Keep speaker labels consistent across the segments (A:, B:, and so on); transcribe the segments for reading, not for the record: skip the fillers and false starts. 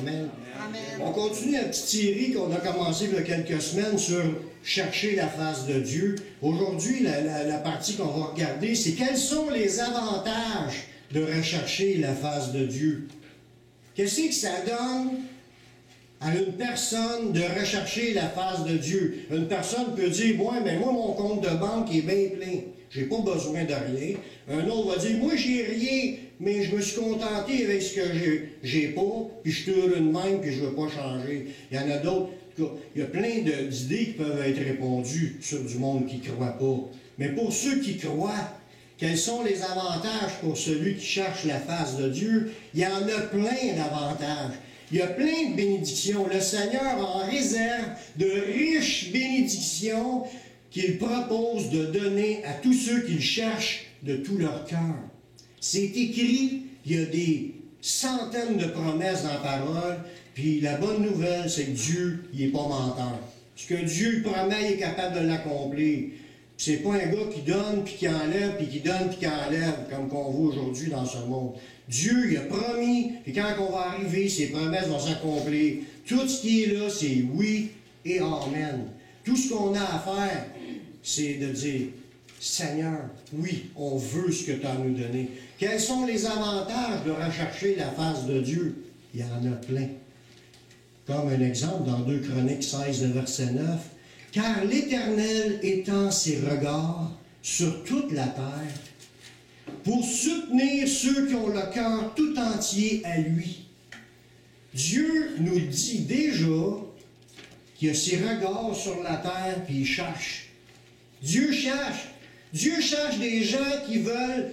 A: Amen.
B: Amen.
A: On continue la petite série qu'on a commencé il y a quelques semaines sur chercher la face de Dieu. Aujourd'hui, la partie qu'on va regarder, c'est quels sont les avantages de rechercher la face de Dieu. Qu'est-ce que ça donne à une personne de rechercher la face de Dieu? Une personne peut dire, ouais, mais moi, mon compte de banque est bien plein. J'ai pas besoin de rien. Un autre va dire, moi, j'ai rien, mais je me suis contenté avec ce que j'ai pas, puis je suis heureux de même, puis je veux pas changer. Il y en a d'autres. Il y a plein d'idées qui peuvent être répondues sur du monde qui ne croit pas. Mais pour ceux qui croient, quels sont les avantages pour celui qui cherche la face de Dieu? Il y en a plein d'avantages. Il y a plein de bénédictions. Le Seigneur en réserve de riches bénédictions qu'il propose de donner à tous ceux qui le cherchent de tout leur cœur. C'est écrit, il y a des centaines de promesses dans la parole, puis la bonne nouvelle, c'est que Dieu, il n'est pas menteur. Ce que Dieu promet, il est capable de l'accomplir. C'est pas un gars qui donne, puis qui enlève, puis qui donne, puis qui enlève, comme qu'on voit aujourd'hui dans ce monde. Dieu, il a promis, et quand on va arriver, ses promesses vont s'accomplir. Tout ce qui est là, c'est oui et amen. Tout ce qu'on a à faire, c'est de dire, Seigneur, oui, on veut ce que tu as à nous donner. Quels sont les avantages de rechercher la face de Dieu? Il y en a plein. Comme un exemple, dans 2 Chroniques 16, le verset 9, « Car l'Éternel étend ses regards sur toute la terre, pour soutenir ceux qui ont le cœur tout entier à lui. » Dieu nous dit déjà qu'il a ses regards sur la terre, puis il cherche. Dieu cherche. Dieu cherche des gens qui veulent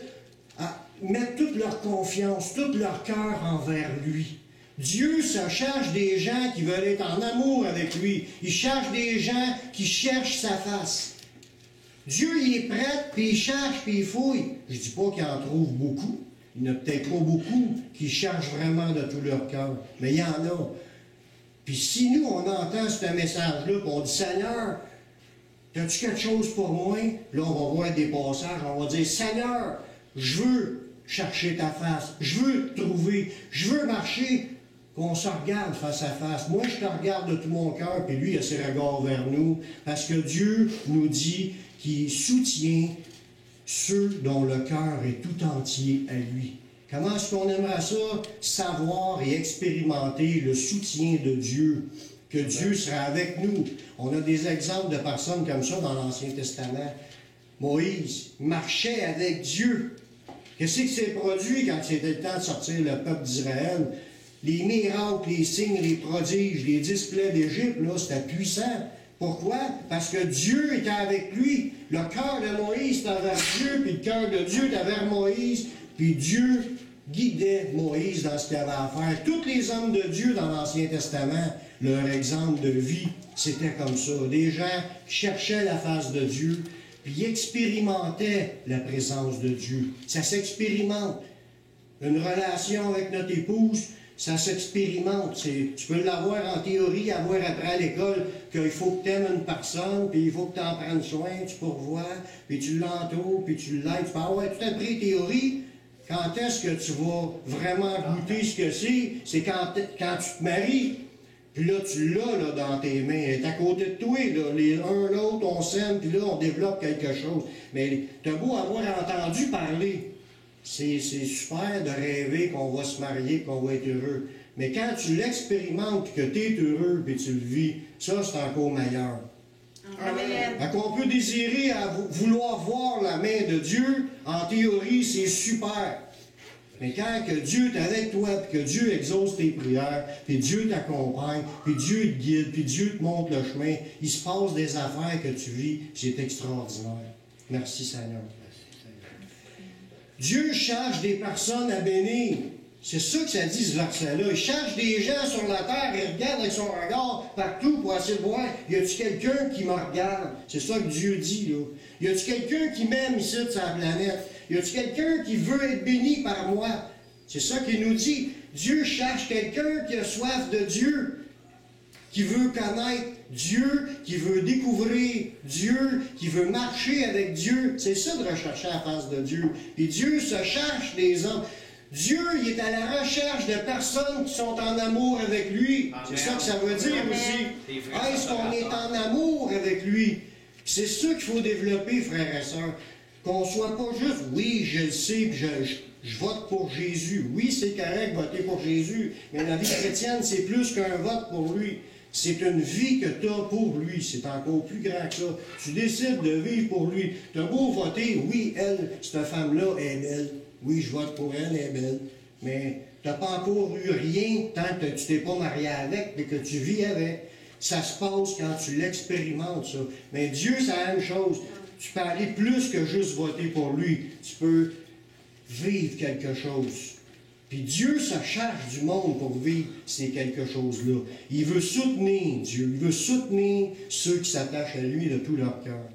A: mettre toute leur confiance, tout leur cœur envers lui. Dieu se cherche des gens qui veulent être en amour avec lui. Il cherche des gens qui cherchent sa face. Dieu, il est prêt, puis il cherche, puis il fouille. Je ne dis pas qu'il en trouve beaucoup. Il n'y en a peut-être pas beaucoup qui cherchent vraiment de tout leur cœur. Mais il y en a. Puis si nous, on entend ce message-là, puis on dit, Seigneur, as-tu quelque chose pour moi? Là, on va voir des passages, on va dire, Seigneur, je veux chercher ta face, je veux te trouver, je veux marcher, qu'on se regarde face à face. Moi, je te regarde de tout mon cœur, puis lui, il a ses regards vers nous, parce que Dieu nous dit qu'il soutient ceux dont le cœur est tout entier à lui. Comment est-ce qu'on aimerait ça? Savoir et expérimenter le soutien de Dieu, que Dieu sera avec nous. On a des exemples de personnes comme ça dans l'Ancien Testament. Moïse marchait avec Dieu. Qu'est-ce qui s'est produit quand c'était le temps de sortir le peuple d'Israël? Les miracles, les signes, les prodiges, les 10 plaies d'Égypte, là, c'était puissant. Pourquoi? Parce que Dieu était avec lui. Le cœur de Moïse était vers Dieu, puis le cœur de Dieu était vers Moïse, puis Dieu guidait Moïse dans ce qu'il avait à faire. Tous les hommes de Dieu dans l'Ancien Testament, leur exemple de vie, c'était comme ça. Des gens qui cherchaient la face de Dieu, puis expérimentaient la présence de Dieu. Ça s'expérimente. Une relation avec notre épouse, ça s'expérimente. Tu peux l'avoir en théorie, avoir appris à l'école qu'il faut que tu aimes une personne, puis il faut que tu en prennes soin, tu pourvois, puis tu l'entoures, puis tu l'aides. Tu peux avoir tout appris théorie. Quand est-ce que tu vas vraiment goûter ce que c'est? C'est quand tu te maries. Puis là, tu l'as là, dans tes mains. Elle est à côté de toi. Là. Un l'autre, on s'aime, puis là, on développe quelque chose. Mais t'as beau avoir entendu parler. C'est super de rêver qu'on va se marier, qu'on va être heureux. Mais quand tu l'expérimentes, puis que tu es heureux, puis tu le vis, ça, c'est encore meilleur. Amen. On peut désirer à vouloir voir la main de Dieu, en théorie, c'est super. Mais quand que Dieu est avec toi, puis que Dieu exauce tes prières, puis Dieu t'accompagne, puis Dieu te guide, puis Dieu te montre le chemin, il se passe des affaires que tu vis, c'est extraordinaire. Merci Seigneur. Dieu cherche des personnes à bénir. C'est ça que ça dit, ce verset-là. Il cherche des gens sur la terre, il regarde avec son regard partout pour essayer de voir, y a-t-il quelqu'un qui me regarde? C'est ça que Dieu dit, là. Y a-t-il quelqu'un qui m'aime ici de sa planète? Y a-t-il quelqu'un qui veut être béni par moi? C'est ça qu'il nous dit. Dieu cherche quelqu'un qui a soif de Dieu, qui veut connaître Dieu, qui veut découvrir Dieu, qui veut marcher avec Dieu. C'est ça de rechercher la face de Dieu. Et Dieu se cherche des hommes. Dieu, il est à la recherche de personnes qui sont en amour avec lui. C'est ça que ça veut dire aussi. Est-ce qu'on est en amour avec lui? C'est ça qu'il faut développer, frères et sœurs. Qu'on ne soit pas juste, oui, je le sais, puis je vote pour Jésus. Oui, c'est correct, voter pour Jésus, mais la vie chrétienne, c'est plus qu'un vote pour lui. C'est une vie que tu as pour lui. C'est encore plus grand que ça. Tu décides de vivre pour lui. Tu as beau voter, oui, elle, cette femme-là est belle. Oui, je vote pour elle, elle est belle. Mais tu n'as pas encore eu rien tant que tu t'es pas marié avec et que tu vis avec. Ça se passe quand tu l'expérimentes, ça. Mais Dieu, c'est la même chose. Tu peux aller plus que juste voter pour lui. Tu peux vivre quelque chose. Puis Dieu se charge du monde pour vivre ces quelque chose-là. Il veut soutenir Dieu. Il veut soutenir ceux qui s'attachent à lui de tout leur cœur.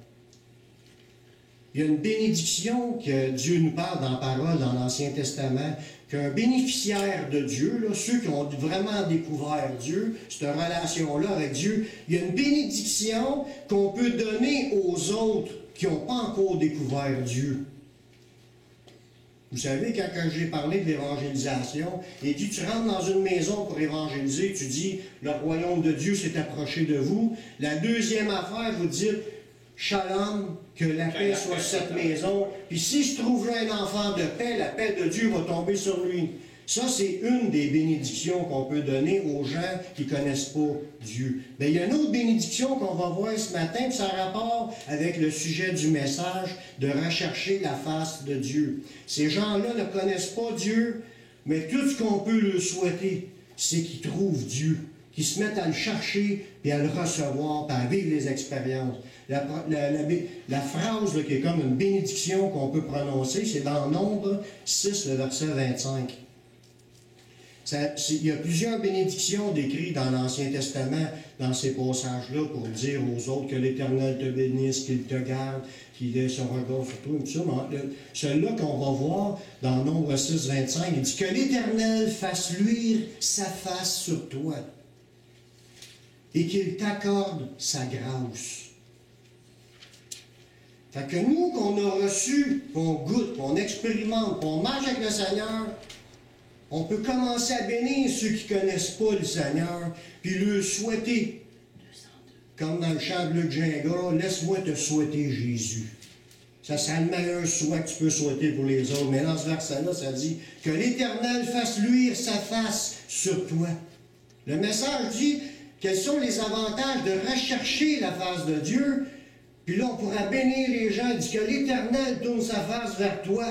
A: Il y a une bénédiction que Dieu nous parle dans la parole, dans l'Ancien Testament, qu'un bénéficiaire de Dieu, là, ceux qui ont vraiment découvert Dieu, cette relation-là avec Dieu, il y a une bénédiction qu'on peut donner aux autres qui n'ont pas encore découvert Dieu. Vous savez, quand j'ai parlé de l'évangélisation, il dit, tu rentres dans une maison pour évangéliser, tu dis, le royaume de Dieu s'est approché de vous. La deuxième affaire, vous dites, Shalom, que la paix soit sur cette maison. Puis si je trouve un enfant de paix, la paix de Dieu va tomber sur lui. Ça, c'est une des bénédictions qu'on peut donner aux gens qui ne connaissent pas Dieu. Mais il y a une autre bénédiction qu'on va voir ce matin, puis ça a rapport avec le sujet du message de rechercher la face de Dieu. Ces gens-là ne connaissent pas Dieu, mais tout ce qu'on peut leur souhaiter, c'est qu'ils trouvent Dieu, qu'ils se mettent à le chercher, puis à le recevoir, puis à vivre les expériences. La phrase là, qui est comme une bénédiction qu'on peut prononcer, c'est dans Nombre 6, le verset 25. Il y a plusieurs bénédictions décrites dans l'Ancien Testament, dans ces passages-là, pour dire aux autres que l'Éternel te bénisse, qu'il te garde, qu'il ait son regard sur toi, et tout ça. Mais celui-là qu'on va voir dans Nombre 6, 25, il dit que l'Éternel fasse luire sa face sur toi et qu'il t'accorde sa grâce. Fait que nous, qu'on a reçu, qu'on goûte, qu'on expérimente, qu'on marche avec le Seigneur, on peut commencer à bénir ceux qui ne connaissent pas le Seigneur, puis leur souhaiter, comme dans le chant de Luc Gingras, laisse-moi te souhaiter Jésus. Ça sera le meilleur souhait que tu peux souhaiter pour les autres. Mais dans ce verset-là, ça dit que l'Éternel fasse luire sa face sur toi. Le message dit quels sont les avantages de rechercher la face de Dieu. Puis là, on pourra bénir les gens. Il dit que l'Éternel tourne sa face vers toi.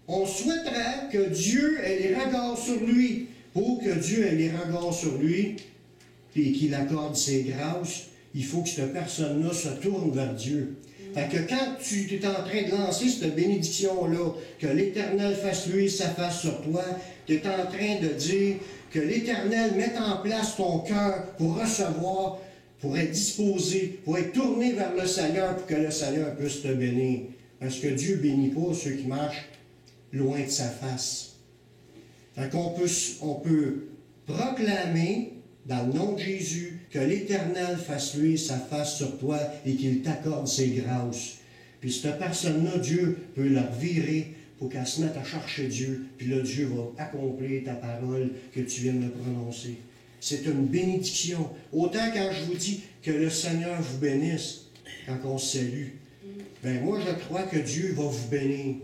A: On souhaiterait que Dieu ait les regards sur lui. Pour que Dieu ait les regards sur lui et qu'il accorde ses grâces, il faut que cette personne-là se tourne vers Dieu. Fait que quand tu es en train de lancer cette bénédiction-là, que l'Éternel fasse luire sa face sur toi, tu es en train de dire que l'Éternel mette en place ton cœur pour recevoir, pour être disposé, pour être tourné vers le Seigneur, pour que le Seigneur puisse te bénir. Parce que Dieu ne bénit pas ceux qui marchent loin de sa face. Fait qu'on peut proclamer, dans le nom de Jésus, que l'Éternel fasse luire sa face sur toi et qu'il t'accorde ses grâces. Puis cette personne-là, Dieu peut la virer pour qu'elle se mette à chercher Dieu, puis là, Dieu va accomplir ta parole que tu viens de prononcer. C'est une bénédiction. Autant quand je vous dis que le Seigneur vous bénisse, quand on se salue, bien moi, je crois que Dieu va vous bénir.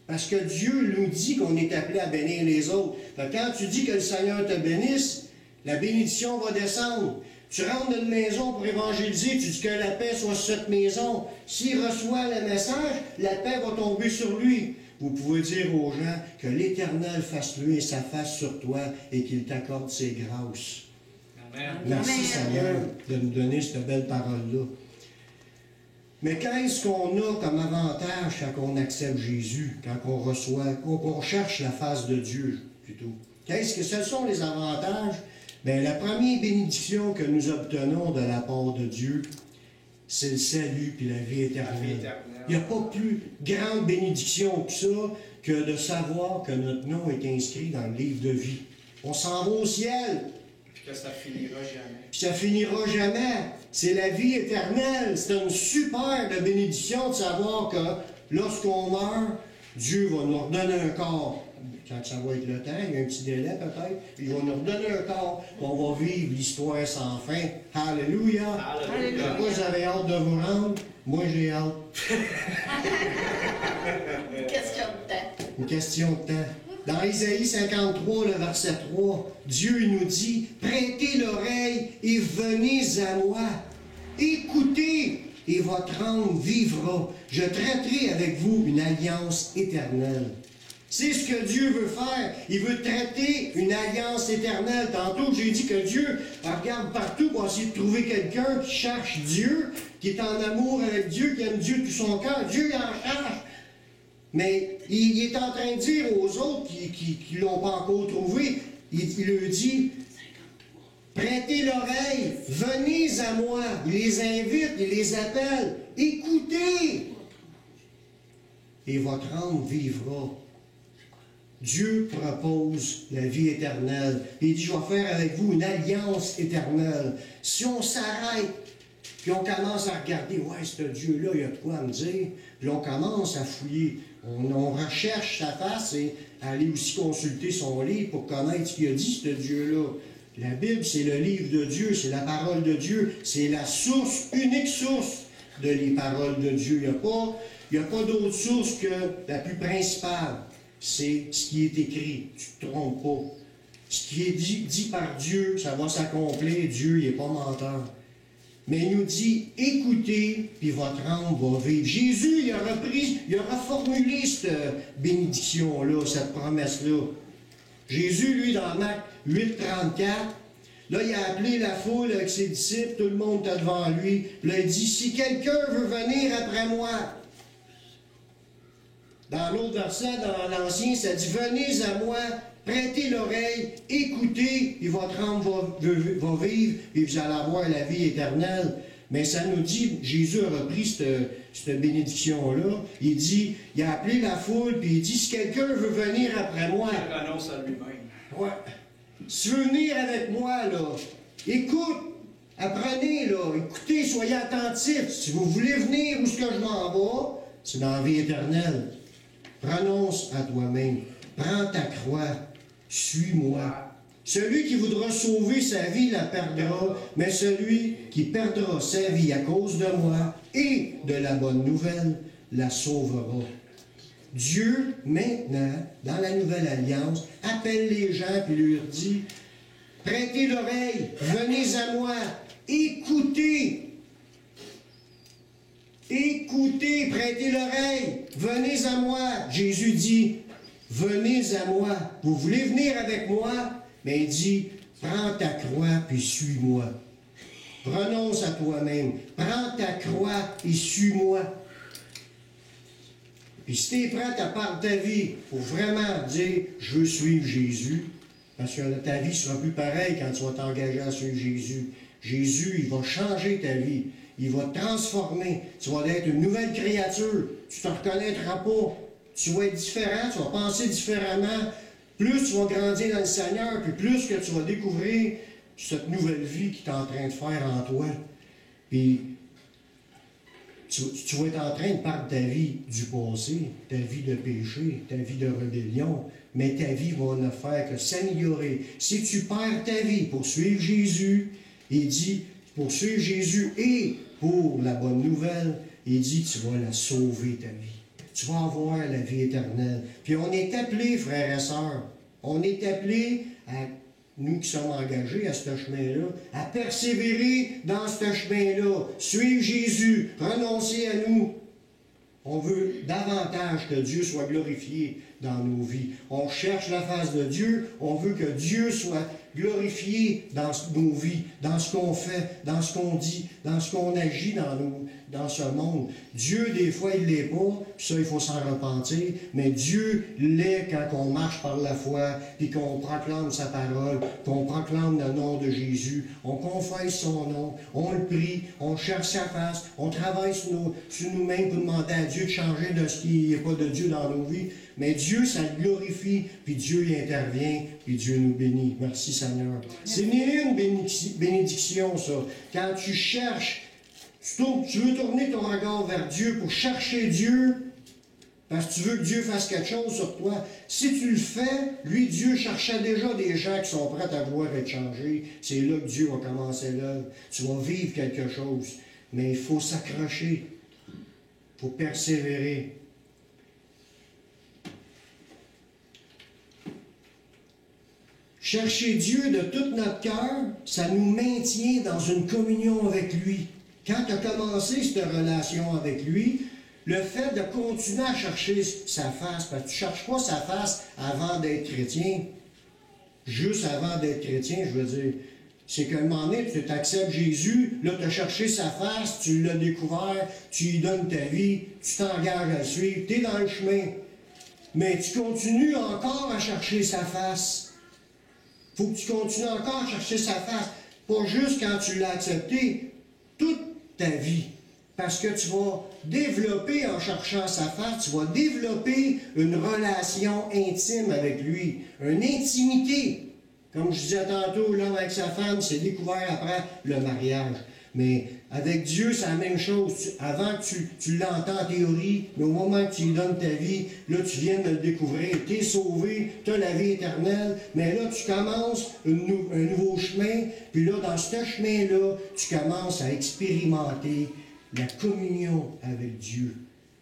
A: Parce que Dieu nous dit qu'on est appelé à bénir les autres. Fait que quand tu dis que le Seigneur te bénisse, la bénédiction va descendre. Tu rentres dans une maison pour évangéliser, tu dis que la paix soit sur cette maison. S'il reçoit le message, la paix va tomber sur lui. Vous pouvez dire aux gens que l'Éternel fasse luire sa face sur toi et qu'il t'accorde ses grâces. Amen. Merci Seigneur de nous donner cette belle parole-là. Mais qu'est-ce qu'on a comme avantage quand on accepte Jésus, quand on reçoit, quand on cherche la face de Dieu plutôt? Qu'est-ce que ce sont les avantages? Bien, la première bénédiction que nous obtenons de la part de Dieu, c'est le salut puis la vie éternelle. Il n'y a pas plus grande bénédiction que ça, que de savoir que notre nom est inscrit dans le livre de vie. On s'en va au ciel.
B: Puis que ça finira jamais.
A: Puis ça finira jamais. C'est la vie éternelle. C'est une super de bénédiction de savoir que lorsqu'on meurt, Dieu va nous redonner un corps Quand ça va être le temps, il y a un petit délai peut-être, puis il va nous redonner un corps, puis on va vivre l'histoire sans fin. Alléluia!
B: Alléluia.
A: Moi, vous avez hâte de vous rendre? Moi, j'ai hâte.
C: Question de temps.
A: Une question de temps. Dans Isaïe 53, le verset 3, Dieu nous dit, « Prêtez l'oreille et venez à moi. Écoutez et votre âme vivra. Je traiterai avec vous une alliance éternelle. » C'est ce que Dieu veut faire. Il veut traiter une alliance éternelle. Tantôt, j'ai dit que Dieu regarde partout pour essayer de trouver quelqu'un qui cherche Dieu, qui est en amour avec Dieu, qui aime Dieu de tout son cœur. Dieu, il en cherche. Mais il est en train de dire aux autres qui ne l'ont pas encore trouvé, il leur dit, prêtez l'oreille, venez à moi. Il les invite, il les appelle. Écoutez, et votre âme vivra. Dieu propose la vie éternelle. Il dit, je vais faire avec vous une alliance éternelle. Si on s'arrête, puis on commence à regarder, ouais, ce Dieu-là, il y a de quoi me dire. Puis on commence à fouiller. On recherche sa face et aller aussi consulter son livre pour connaître ce qu'il a dit, ce Dieu-là. La Bible, c'est le livre de Dieu, c'est la parole de Dieu, c'est la source, unique source de les paroles de Dieu. Il n'y a pas d'autre source que la plus principale. C'est ce qui est écrit. Tu ne te trompes pas. Ce qui est dit par Dieu, ça va s'accomplir. Dieu, il n'est pas menteur. Mais il nous dit, écoutez, puis votre âme va vivre. Jésus, il a reformulé cette bénédiction-là, cette promesse-là. Jésus, lui, dans Marc 8, 34, là, il a appelé la foule avec ses disciples, tout le monde était devant lui. Puis là, il dit, si quelqu'un veut venir après moi, dans l'autre verset, dans l'Ancien, ça dit, venez à moi, prêtez l'oreille, écoutez, et votre âme va vivre, et vous allez avoir la vie éternelle. Mais ça nous dit, Jésus a repris cette bénédiction-là. Il dit, il a appelé la foule, puis il dit, si quelqu'un veut venir après moi.
B: Il renonce à lui-même.
A: Ouais. Si tu veux venir avec moi, là, écoute, apprenez, là, écoutez, soyez attentifs. Si vous voulez venir où est-ce que je m'en vais, c'est dans la vie éternelle. Renonce à toi-même. Prends ta croix. Suis-moi. Celui qui voudra sauver sa vie la perdra, mais celui qui perdra sa vie à cause de moi et de la bonne nouvelle la sauvera. Dieu, maintenant, dans la nouvelle alliance, appelle les gens et leur dit, prêtez l'oreille, venez à moi, écoutez. Écoutez, prêtez l'oreille, venez à moi. Jésus dit, venez à moi. Vous voulez venir avec moi? Mais il dit, prends ta croix puis suis-moi. Renonce à toi-même. Prends ta croix et suis-moi. Puis si tu es prêt à perdre ta vie pour vraiment dire, je veux suivre Jésus, parce que ta vie ne sera plus pareille quand tu vas t'engager à suivre Jésus. Jésus, il va changer ta vie. Il va te transformer. Tu vas être une nouvelle créature. Tu ne te reconnaîtras pas. Tu vas être différent, tu vas penser différemment. Plus tu vas grandir dans le Seigneur, puis plus que tu vas découvrir cette nouvelle vie qu'il est en train de faire en toi. Puis tu vas être en train de perdre ta vie du passé, ta vie de péché, ta vie de rébellion, mais ta vie va ne faire que s'améliorer. Si tu perds ta vie pour suivre Jésus, il dit, pour suivre Jésus et pour la bonne nouvelle, il dit, tu vas la sauver, ta vie. Tu vas avoir la vie éternelle. Puis on est appelés, frères et sœurs, on est appelés, nous qui sommes engagés à ce chemin-là, à persévérer dans ce chemin-là, suivre Jésus, renoncer à nous. On veut davantage que Dieu soit glorifié dans nos vies. On cherche la face de Dieu, on veut que Dieu soit glorifié dans nos vies, dans ce qu'on fait, dans ce qu'on dit, dans ce qu'on agit dans ce monde. Dieu, des fois, il ne l'est pas, puis ça, il faut s'en repentir, mais Dieu l'est quand on marche par la foi, puis qu'on proclame sa parole, qu'on proclame le nom de Jésus, on confesse son nom, on le prie, on cherche sa face, on travaille sur nous-mêmes pour demander à Dieu de changer de ce qui n'est pas de Dieu dans nos vies. Mais Dieu, ça le glorifie, puis Dieu y intervient, puis Dieu nous bénit. Merci Seigneur. C'est une bénédiction, ça. Quand tu cherches, tu veux tourner ton regard vers Dieu pour chercher Dieu, parce que tu veux que Dieu fasse quelque chose sur toi. Si tu le fais, lui, Dieu cherchait déjà des gens qui sont prêts à vouloir être changés. C'est là que Dieu va commencer l'œuvre. Tu vas vivre quelque chose. Mais il faut s'accrocher. Il faut persévérer. Chercher Dieu de tout notre cœur, ça nous maintient dans une communion avec lui. Quand tu as commencé cette relation avec lui, le fait de continuer à chercher sa face, parce que tu ne cherches pas sa face avant d'être chrétien, juste avant d'être chrétien, je veux dire, c'est qu'à un moment donné, tu acceptes Jésus, là, tu as cherché sa face, tu l'as découvert, tu lui donnes ta vie, tu t'engages à le suivre, tu es dans le chemin. Mais tu continues encore à chercher sa face. Il faut que tu continues encore à chercher sa face. Pas juste quand tu l'as accepté, toute ta vie. Parce que tu vas développer, en cherchant sa face, tu vas développer une relation intime avec lui. Une intimité. Comme je disais tantôt, l'homme avec sa femme, c'est découvert après le mariage. Mais avec Dieu, c'est la même chose. Avant que tu l'entends en théorie, mais au moment que tu lui donnes ta vie, là, tu viens de le découvrir. Tu es sauvé, tu as la vie éternelle, mais là, tu commences un nouveau chemin, puis là, dans ce chemin-là, tu commences à expérimenter la communion avec Dieu.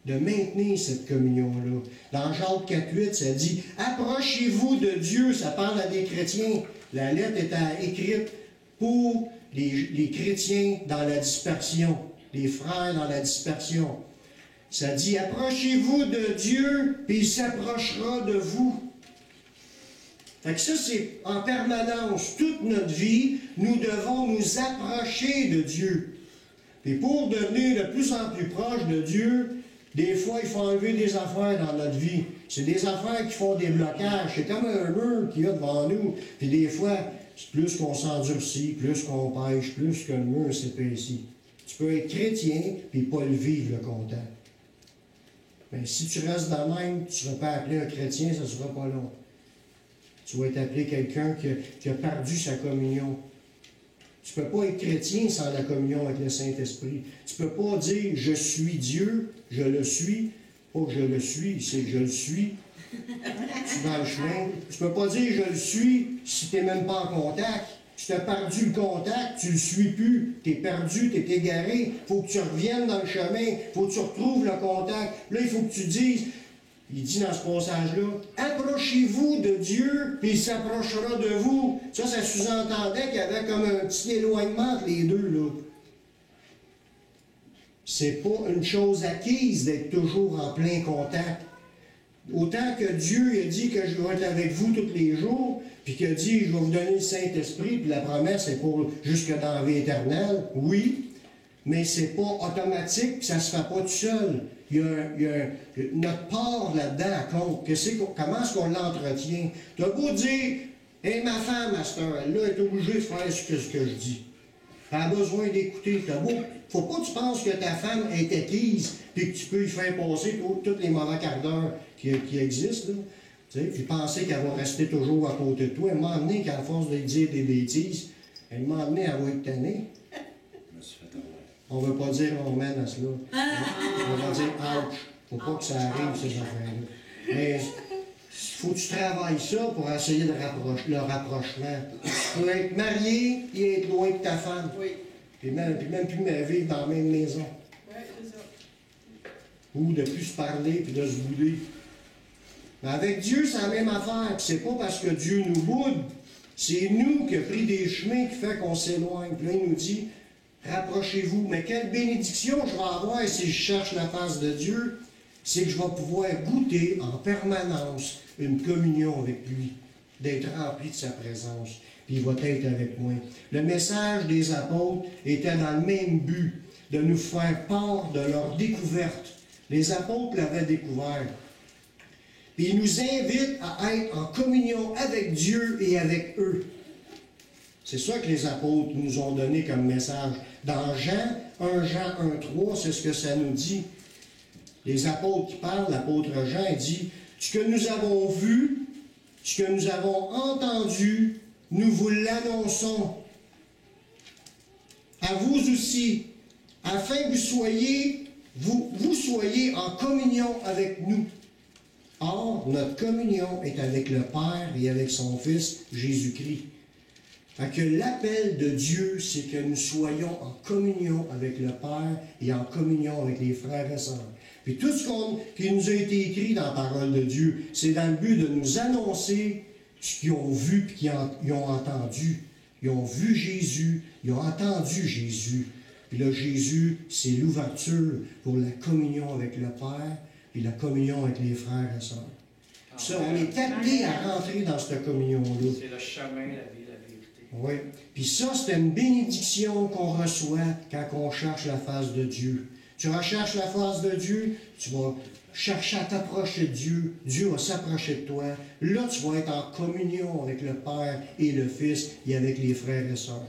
A: De maintenir cette communion-là. Dans Jacques 4,8, ça dit « Approchez-vous de Dieu », ça parle à des chrétiens. La lettre est écrite pour les chrétiens dans la dispersion, les frères dans la dispersion. Ça dit « Approchez-vous de Dieu, puis il s'approchera de vous ». Fait que ça, c'est en permanence. Toute notre vie, nous devons nous approcher de Dieu. Et pour devenir de plus en plus proche de Dieu, des fois, il faut enlever des affaires dans notre vie. C'est des affaires qui font des blocages. C'est comme un mur qu'il y a devant nous. Puis des fois, plus qu'on s'endurcit, plus qu'on pêche, plus que le mur s'épaissit. Tu peux être chrétien, puis pas le vivre, le contact. Mais si tu restes dans le même, tu ne seras pas appelé un chrétien, ça ne sera pas long. Tu vas être appelé quelqu'un qui a perdu sa communion. Tu ne peux pas être chrétien sans la communion avec le Saint-Esprit. Tu ne peux pas dire « je suis Dieu, je le suis ». Pas que je le suis, c'est que je le suis. Tu es dans le chemin. Tu ne peux pas dire « je le suis » si tu n'es même pas en contact. Si tu as perdu le contact, tu ne le suis plus. Tu es perdu, tu es égaré. Il faut que tu reviennes dans le chemin. Il faut que tu retrouves le contact. Là, il faut que tu dises... Il dit dans ce passage-là, « Approchez-vous de Dieu, puis il s'approchera de vous. » Ça sous-entendait qu'il y avait comme un petit éloignement entre les deux, là. C'est pas une chose acquise d'être toujours en plein contact. Autant que Dieu a dit que je vais être avec vous tous les jours, puis qu'il a dit, je vais vous donner le Saint-Esprit, puis la promesse est pour jusque dans la vie éternelle, oui, mais c'est pas automatique, puis ça se fait pas tout seul. Il y a notre part là-dedans compte. Comment est-ce qu'on l'entretient? Tu as beau dire, « Hey, ma femme, à cette heure-là, est obligée de faire ce que je dis. Elle a besoin d'écouter. Faut pas que tu penses que ta femme est acquise puis que tu peux lui faire passer tous les mauvais quarts d'heure qui existent. Là. Tu sais, puis penser qu'elle va rester toujours à côté de toi. Elle m'a amené qu'à force de dire des bêtises, elle m'a amené à être tannée. On ne veut pas dire on mène à cela. On va dire ouch. Faut pas que ça arrive, ces affaires-là. Mais il faut que tu travailles ça pour essayer de le rapprochement. Tu peux être marié et être loin de ta femme.
C: Oui.
A: Puis même plus vivre dans la même maison.
C: Oui, c'est ça.
A: Ou de plus se parler puis de se bouder. Mais avec Dieu, c'est la même affaire. Puis c'est pas parce que Dieu nous boude. C'est nous qui avons pris des chemins qui fait qu'on s'éloigne. Puis là, il nous dit, rapprochez-vous. Mais quelle bénédiction je vais avoir si je cherche la face de Dieu? C'est que je vais pouvoir goûter en permanence une communion avec lui, d'être rempli de sa présence. Puis il va être avec moi. Le message des apôtres était dans le même but, de nous faire part de leur découverte. Les apôtres l'avaient découvert. Puis il nous invite à être en communion avec Dieu et avec eux. C'est ça que les apôtres nous ont donné comme message. Dans Jean 1:3, c'est ce que ça nous dit. Les apôtres qui parlent, l'apôtre Jean dit « Ce que nous avons vu, ce que nous avons entendu, nous vous l'annonçons. À vous aussi, afin que vous soyez en communion avec nous. » Or, notre communion est avec le Père et avec son Fils, Jésus-Christ. Fait que l'appel de Dieu, c'est que nous soyons en communion avec le Père et en communion avec les frères et sœurs. Puis tout ce qui nous a été écrit dans la parole de Dieu, c'est dans le but de nous annoncer ce qu'ils ont vu et qu'ils ont entendu. Ils ont vu Jésus, ils ont entendu Jésus. Puis là, Jésus, c'est l'ouverture pour la communion avec le Père et la communion avec les frères et sœurs. Ça, on est appelé à rentrer dans cette communion-là.
B: C'est le chemin, la vie, la vérité.
A: Oui. Puis ça, c'est une bénédiction qu'on reçoit quand on cherche la face de Dieu. Tu recherches la face de Dieu, tu vas chercher à t'approcher de Dieu. Dieu va s'approcher de toi. Là, tu vas être en communion avec le Père et le Fils et avec les frères et sœurs.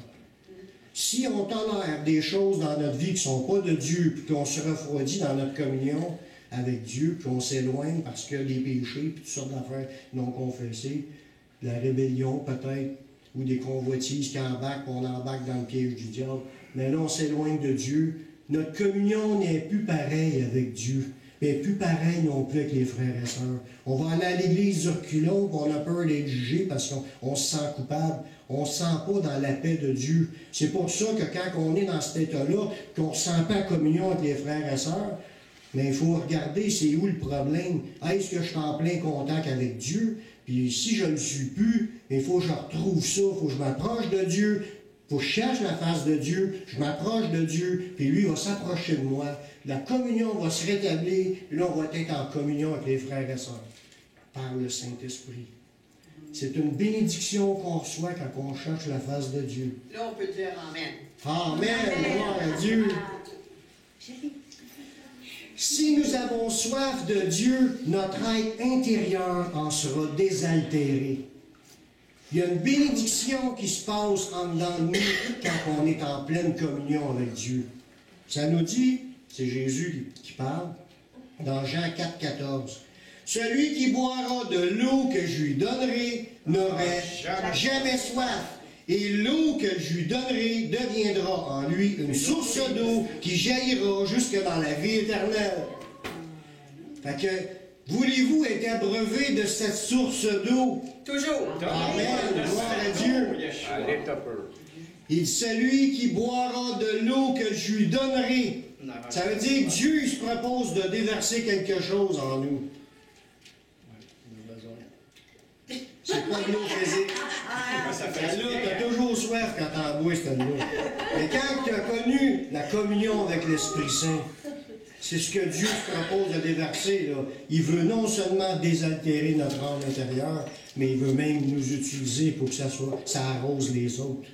A: Si on tolère des choses dans notre vie qui ne sont pas de Dieu, puis qu'on se refroidit dans notre communion avec Dieu, puis on s'éloigne parce que des péchés, puis toutes sortes d'affaires non confessées, de la rébellion peut-être, ou des convoitises qui embarquent, on embarque dans le piège du diable, mais là on s'éloigne de Dieu. Notre communion n'est plus pareille avec Dieu, mais plus pareille non plus avec les frères et sœurs. On va aller à l'église du reculon, puis on a peur d'être jugé parce qu'on se sent coupable. On ne se sent pas dans la paix de Dieu. C'est pour ça que quand on est dans cet état-là, qu'on ne se sent pas en communion avec les frères et sœurs, mais il faut regarder c'est où le problème. Est-ce que je suis en plein contact avec Dieu? Puis si je ne le suis plus, il faut que je retrouve ça, il faut que je m'approche de Dieu, il faut que je cherche la face de Dieu, je m'approche de Dieu, puis lui va s'approcher de moi. La communion va se rétablir, et là on va être en communion avec les frères et sœurs, par le Saint-Esprit. C'est une bénédiction qu'on reçoit quand on cherche la face de Dieu.
C: Là, on peut dire Amen.
A: Amen, gloire à Dieu. Si nous avons soif de Dieu, notre être intérieur en sera désaltéré. Il y a une bénédiction qui se passe en dedans de nous quand on est en pleine communion avec Dieu. Ça nous dit, c'est Jésus qui parle, dans Jean 4, 14. Celui qui boira de l'eau que je lui donnerai n'aurait jamais soif. Et l'eau que je lui donnerai deviendra en lui une source d'eau qui jaillira jusque dans la vie éternelle. Fait que, voulez-vous être abreuvé de cette source d'eau?
C: Toujours.
A: Amen, gloire à Dieu.
B: Allez, topper.
A: Et celui qui boira de l'eau que je lui donnerai, ça veut dire que Dieu il se propose de déverser quelque chose en nous. C'est pas de l'eau physique. Celle-là, tu as toujours soif quand tu en bois, cette eau. Mais quand tu as connu la communion avec l'Esprit Saint, c'est ce que Dieu se propose de déverser. Là. Il veut non seulement désaltérer notre âme intérieure, mais il veut même nous utiliser pour que ça arrose les autres.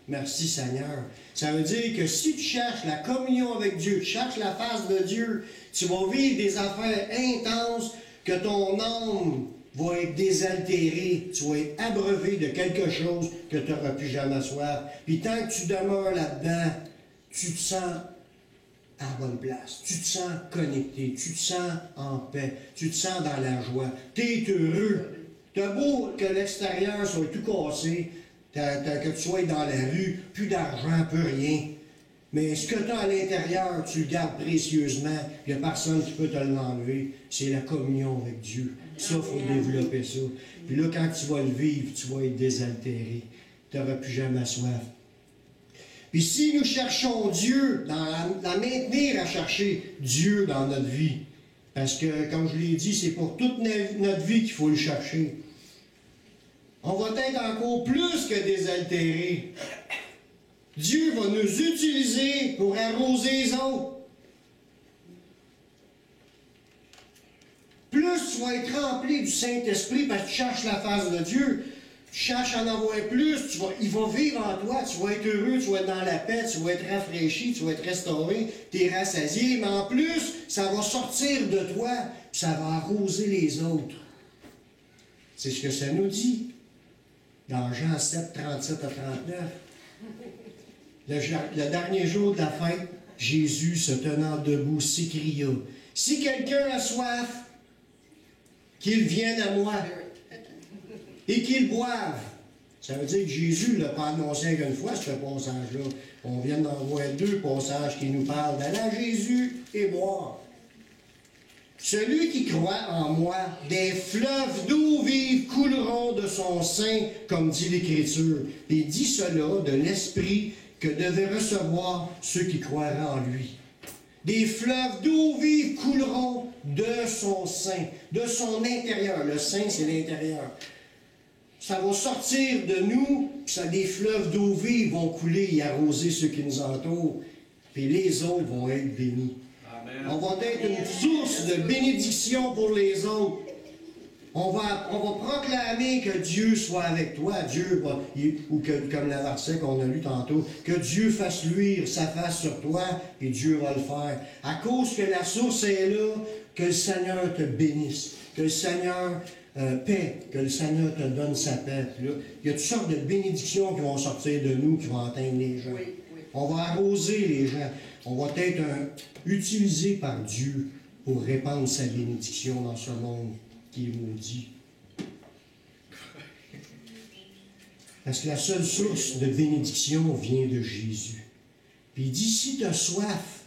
A: Merci Seigneur. Ça veut dire que si tu cherches la communion avec Dieu, tu cherches la face de Dieu, tu vas vivre des affaires intenses, que ton âme va être désaltéré, tu vas être abreuvé de quelque chose que tu n'auras plus jamais soif. Puis tant que tu demeures là-dedans, tu te sens à la bonne place, tu te sens connecté, tu te sens en paix, tu te sens dans la joie, tu es heureux. T'as beau que l'extérieur soit tout cassé, que tu sois dans la rue, plus d'argent, plus rien. Mais ce que tu as à l'intérieur, tu le gardes précieusement, il n'y a personne qui peut te l'enlever. C'est la communion avec Dieu. Ça, il faut développer ça. Puis là, quand tu vas le vivre, tu vas être désaltéré. Tu n'auras plus jamais soif. Puis si nous cherchons Dieu, la maintenir à chercher Dieu dans notre vie, parce que, comme je l'ai dit, c'est pour toute notre vie qu'il faut le chercher. On va être encore plus que désaltéré. Dieu va nous utiliser pour arroser les autres. Plus tu vas être rempli du Saint-Esprit parce que tu cherches la face de Dieu, tu cherches à en avoir plus, il va vivre en toi, tu vas être heureux, tu vas être dans la paix, tu vas être rafraîchi, tu vas être restauré, tu es rassasié, mais en plus, ça va sortir de toi, puis ça va arroser les autres. C'est ce que ça nous dit dans Jean 7, 37 à 39. Le dernier jour de la fête, Jésus, se tenant debout, s'écria, « Si quelqu'un a soif, qu'il vienne à moi et qu'il boive. » Ça veut dire que Jésus ne l'a pas annoncé qu'une fois, ce passage-là. On vient d'en voir deux passages qui nous parlent d'aller à Jésus et boire. Celui qui croit en moi, des fleuves d'eau vive couleront de son sein, comme dit l'Écriture. Et dit cela de l'Esprit que devaient recevoir ceux qui croiraient en lui. Des fleuves d'eau vive couleront de son sein, de son intérieur. Le sein, c'est l'intérieur. Ça va sortir de nous, puis ça, des fleuves d'eau vive vont couler et arroser ceux qui nous entourent, puis les autres vont être bénis.
B: Amen.
A: On va être une source de bénédiction pour les autres. On va proclamer que Dieu soit avec toi, Dieu va, ou que, comme la verset qu'on a lu tantôt, que Dieu fasse luire sa face sur toi, et Dieu va le faire. À cause que la source est là, que le Seigneur te bénisse, que le Seigneur paix, que le Seigneur te donne sa paix. Là, il y a toutes sortes de bénédictions qui vont sortir de nous, qui vont atteindre les gens.
C: Oui, oui.
A: On va arroser les gens. On va être utilisé par Dieu pour répandre sa bénédiction dans ce monde qui est maudit. Parce que la seule source de bénédiction vient de Jésus. Puis il dit, si tu as soif,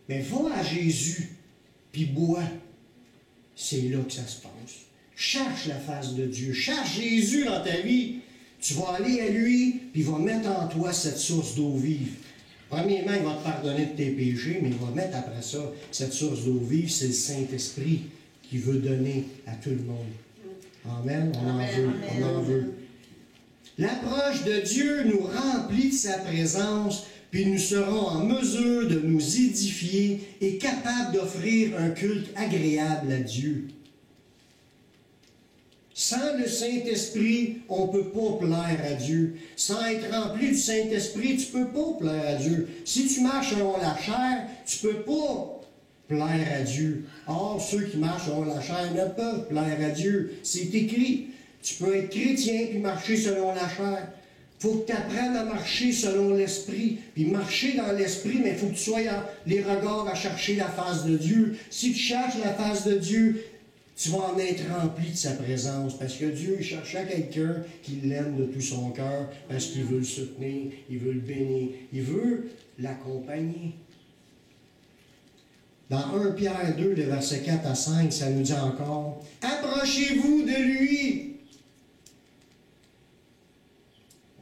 A: mais va à Jésus, puis bois. C'est là que ça se passe. Cherche la face de Dieu. Cherche Jésus dans ta vie. Tu vas aller à lui, puis il va mettre en toi cette source d'eau vive. Premièrement, il va te pardonner de tes péchés, mais il va mettre après ça cette source d'eau vive, c'est le Saint-Esprit qui veut donner à tout le monde. Amen. On en veut. On en veut. L'approche de Dieu nous remplit de sa présence, puis nous serons en mesure de nous édifier et capables d'offrir un culte agréable à Dieu. Sans le Saint-Esprit, on ne peut pas plaire à Dieu. Sans être rempli du Saint-Esprit, tu ne peux pas plaire à Dieu. Si tu marches selon la chair, tu ne peux pas plaire à Dieu. Or, ceux qui marchent selon la chair ne peuvent plaire à Dieu. C'est écrit. Tu peux être chrétien puis marcher selon la chair. Il faut que tu apprennes à marcher selon l'Esprit. Puis marcher dans l'Esprit, mais il faut que tu sois les regards à chercher la face de Dieu. Si tu cherches la face de Dieu, tu vas en être rempli de sa présence, parce que Dieu il cherchait quelqu'un qui l'aime de tout son cœur, parce qu'il veut le soutenir, il veut le bénir, il veut l'accompagner. Dans 1 Pierre 2, le verset 4 à 5, ça nous dit encore, « Approchez-vous de lui »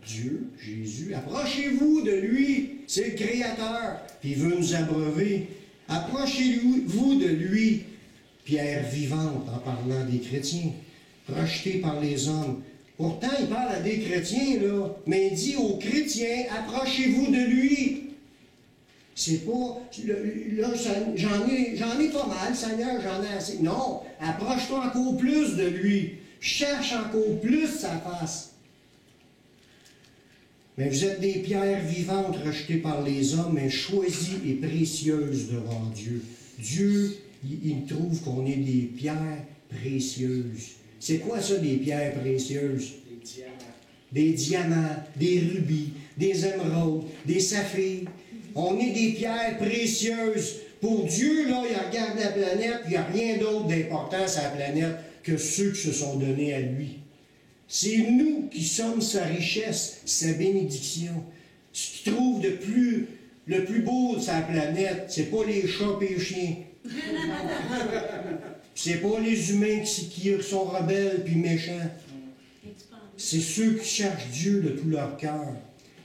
A: Dieu, Jésus, approchez-vous de lui, c'est le Créateur, puis il veut nous abreuver. Approchez-vous de lui, pierre vivante, en parlant des chrétiens, rejetés par les hommes. Pourtant, il parle à des chrétiens, là, mais il dit aux chrétiens, approchez-vous de lui. C'est pas, là, j'en ai pas mal, Seigneur, j'en ai assez. Non, approche-toi encore plus de lui. Cherche encore plus sa face. Mais vous êtes des pierres vivantes rejetées par les hommes, mais choisies et précieuses devant Dieu. Dieu, il trouve qu'on est des pierres précieuses. C'est quoi ça, des pierres précieuses?
B: Des diamants.
A: Des diamants, des rubis, des émeraudes, des saphirs. On est des pierres précieuses. Pour Dieu, là, il regarde la planète, il n'y a rien d'autre d'important sur la planète que ceux qui se sont donnés à lui. C'est nous qui sommes sa richesse, sa bénédiction. Ce qu'il trouve le plus beau de sa planète, c'est pas les chats et les chiens. C'est pas les humains qui sont rebelles puis méchants. C'est ceux qui cherchent Dieu de tout leur cœur.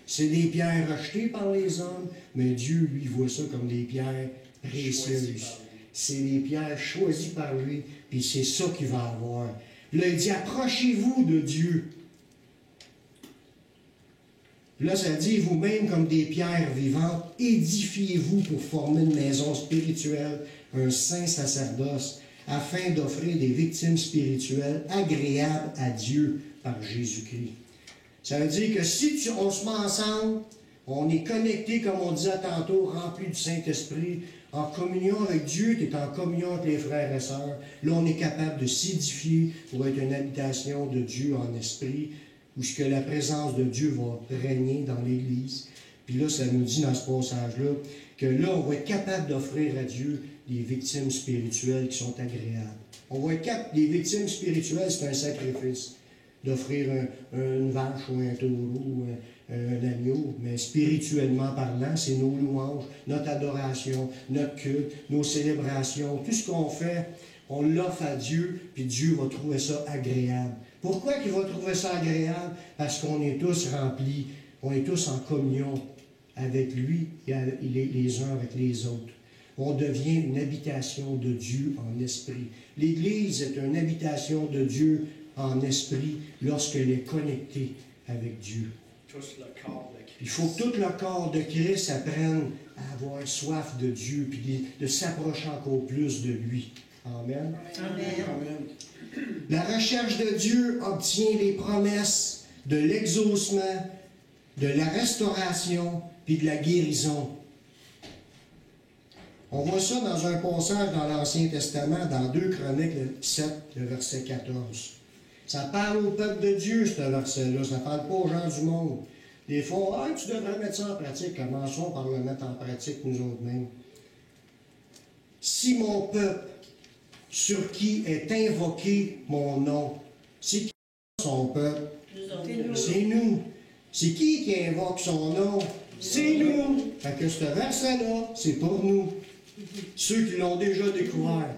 A: C'est des pierres rejetées par les hommes, mais Dieu, lui, voit ça comme des pierres précieuses. C'est des pierres choisies par lui, puis c'est ça qu'il va avoir. Là, il dit, approchez-vous de Dieu. Là, ça dit, vous-même, comme des pierres vivantes, édifiez-vous pour former une maison spirituelle, un saint sacerdoce, afin d'offrir des victimes spirituelles agréables à Dieu par Jésus-Christ. Ça veut dire que si on se met ensemble, on est connecté, comme on disait tantôt, rempli du Saint-Esprit, en communion avec Dieu, tu es en communion avec les frères et sœurs. Là, on est capable de s'édifier pour être une habitation de Dieu en esprit, où ce que la présence de Dieu va régner dans l'Église. Puis là, ça nous dit dans ce passage-là, que là, on va être capable d'offrir à Dieu des victimes spirituelles qui sont agréables. On va être capable, les victimes spirituelles, c'est un sacrifice. d'offrir une vache ou un taureau ou un agneau, mais spirituellement parlant, c'est nos louanges, notre adoration, notre culte, nos célébrations, tout ce qu'on fait, on l'offre à Dieu, puis Dieu va trouver ça agréable. Pourquoi qu'il va trouver ça agréable? Parce qu'on est tous remplis, on est tous en communion avec lui et les uns avec les autres. On devient une habitation de Dieu en esprit. L'Église est une habitation de Dieu en esprit lorsqu'elle est connectée avec Dieu.
B: Tous le corps de Christ.
A: Il faut que tout le corps de Christ apprenne à avoir soif de Dieu puis de s'approcher encore plus de lui. Amen.
C: Amen.
A: La recherche de Dieu obtient les promesses de l'exaucement, de la restauration puis de la guérison. On voit ça dans un passage dans l'Ancien Testament, dans 2 Chroniques 7, le verset 14. Ça parle au peuple de Dieu, ce verset-là. Ça ne parle pas aux gens du monde. Des fois, tu devrais mettre ça en pratique. Commençons par le mettre en pratique nous autres mêmes. Si mon peuple, sur qui est invoqué mon nom, c'est qui son peuple? C'est nous. C'est qui invoque son nom? C'est nous. Fait que ce verset-là, c'est pour nous. Ceux qui l'ont déjà découvert.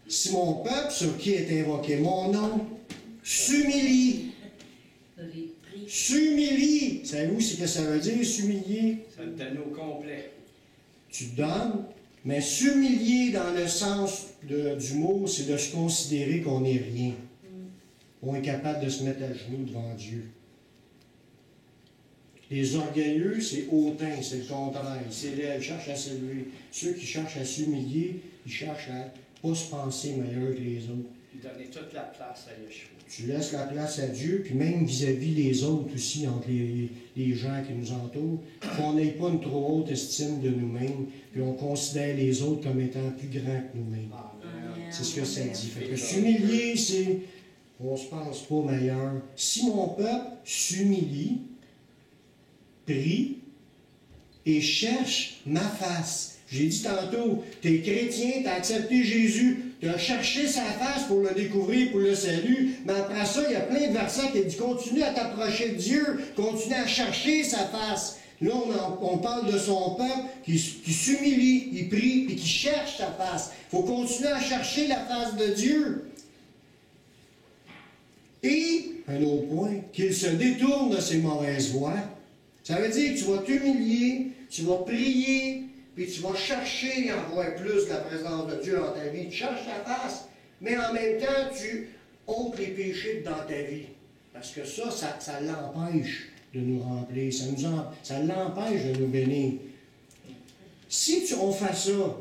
A: Si mon peuple, sur qui est invoqué mon nom, s'humilie. S'humilie. Savez-vous ce que ça veut dire, s'humilier?
B: Ça te donne au complet.
A: Tu donnes, mais s'humilier dans le sens du mot, c'est de se considérer qu'on n'est rien. On est capable de se mettre à genoux devant Dieu. Les orgueilleux, c'est hautain, c'est le contraire. Ils s'élèvent, ils cherchent à s'élever. Ceux qui cherchent à s'humilier, ils cherchent à ne pas se penser meilleurs que les autres.
B: Donner toute la place à Yeshua.
A: Tu laisses la place à Dieu, puis même vis-à-vis les autres aussi, entre les gens qui nous entourent, qu'on n'ait pas une trop haute estime de nous-mêmes, puis on considère les autres comme étant plus grands que nous-mêmes. C'est ce que ça dit. Fait que s'humilier, c'est on ne se pense pas meilleur. Si mon peuple s'humilie, prie et cherche ma face. J'ai dit tantôt, tu es chrétien, tu as accepté Jésus, tu as cherché sa face pour le découvrir, pour le salut, mais après ça, il y a plein de versets qui disent continue à t'approcher de Dieu, continue à chercher sa face. Là, on parle de son peuple qui s'humilie, il prie et qui cherche sa face. Il faut continuer à chercher la face de Dieu. Et, un autre point, qu'il se détourne de ses mauvaises voies. Ça veut dire que tu vas t'humilier, tu vas prier, puis tu vas chercher à voir plus de la présence de Dieu dans ta vie. Tu cherches ta face, mais en même temps, tu ôtes les péchés dans ta vie. Parce que ça l'empêche de nous remplir, ça l'empêche de nous bénir. Si on fait ça,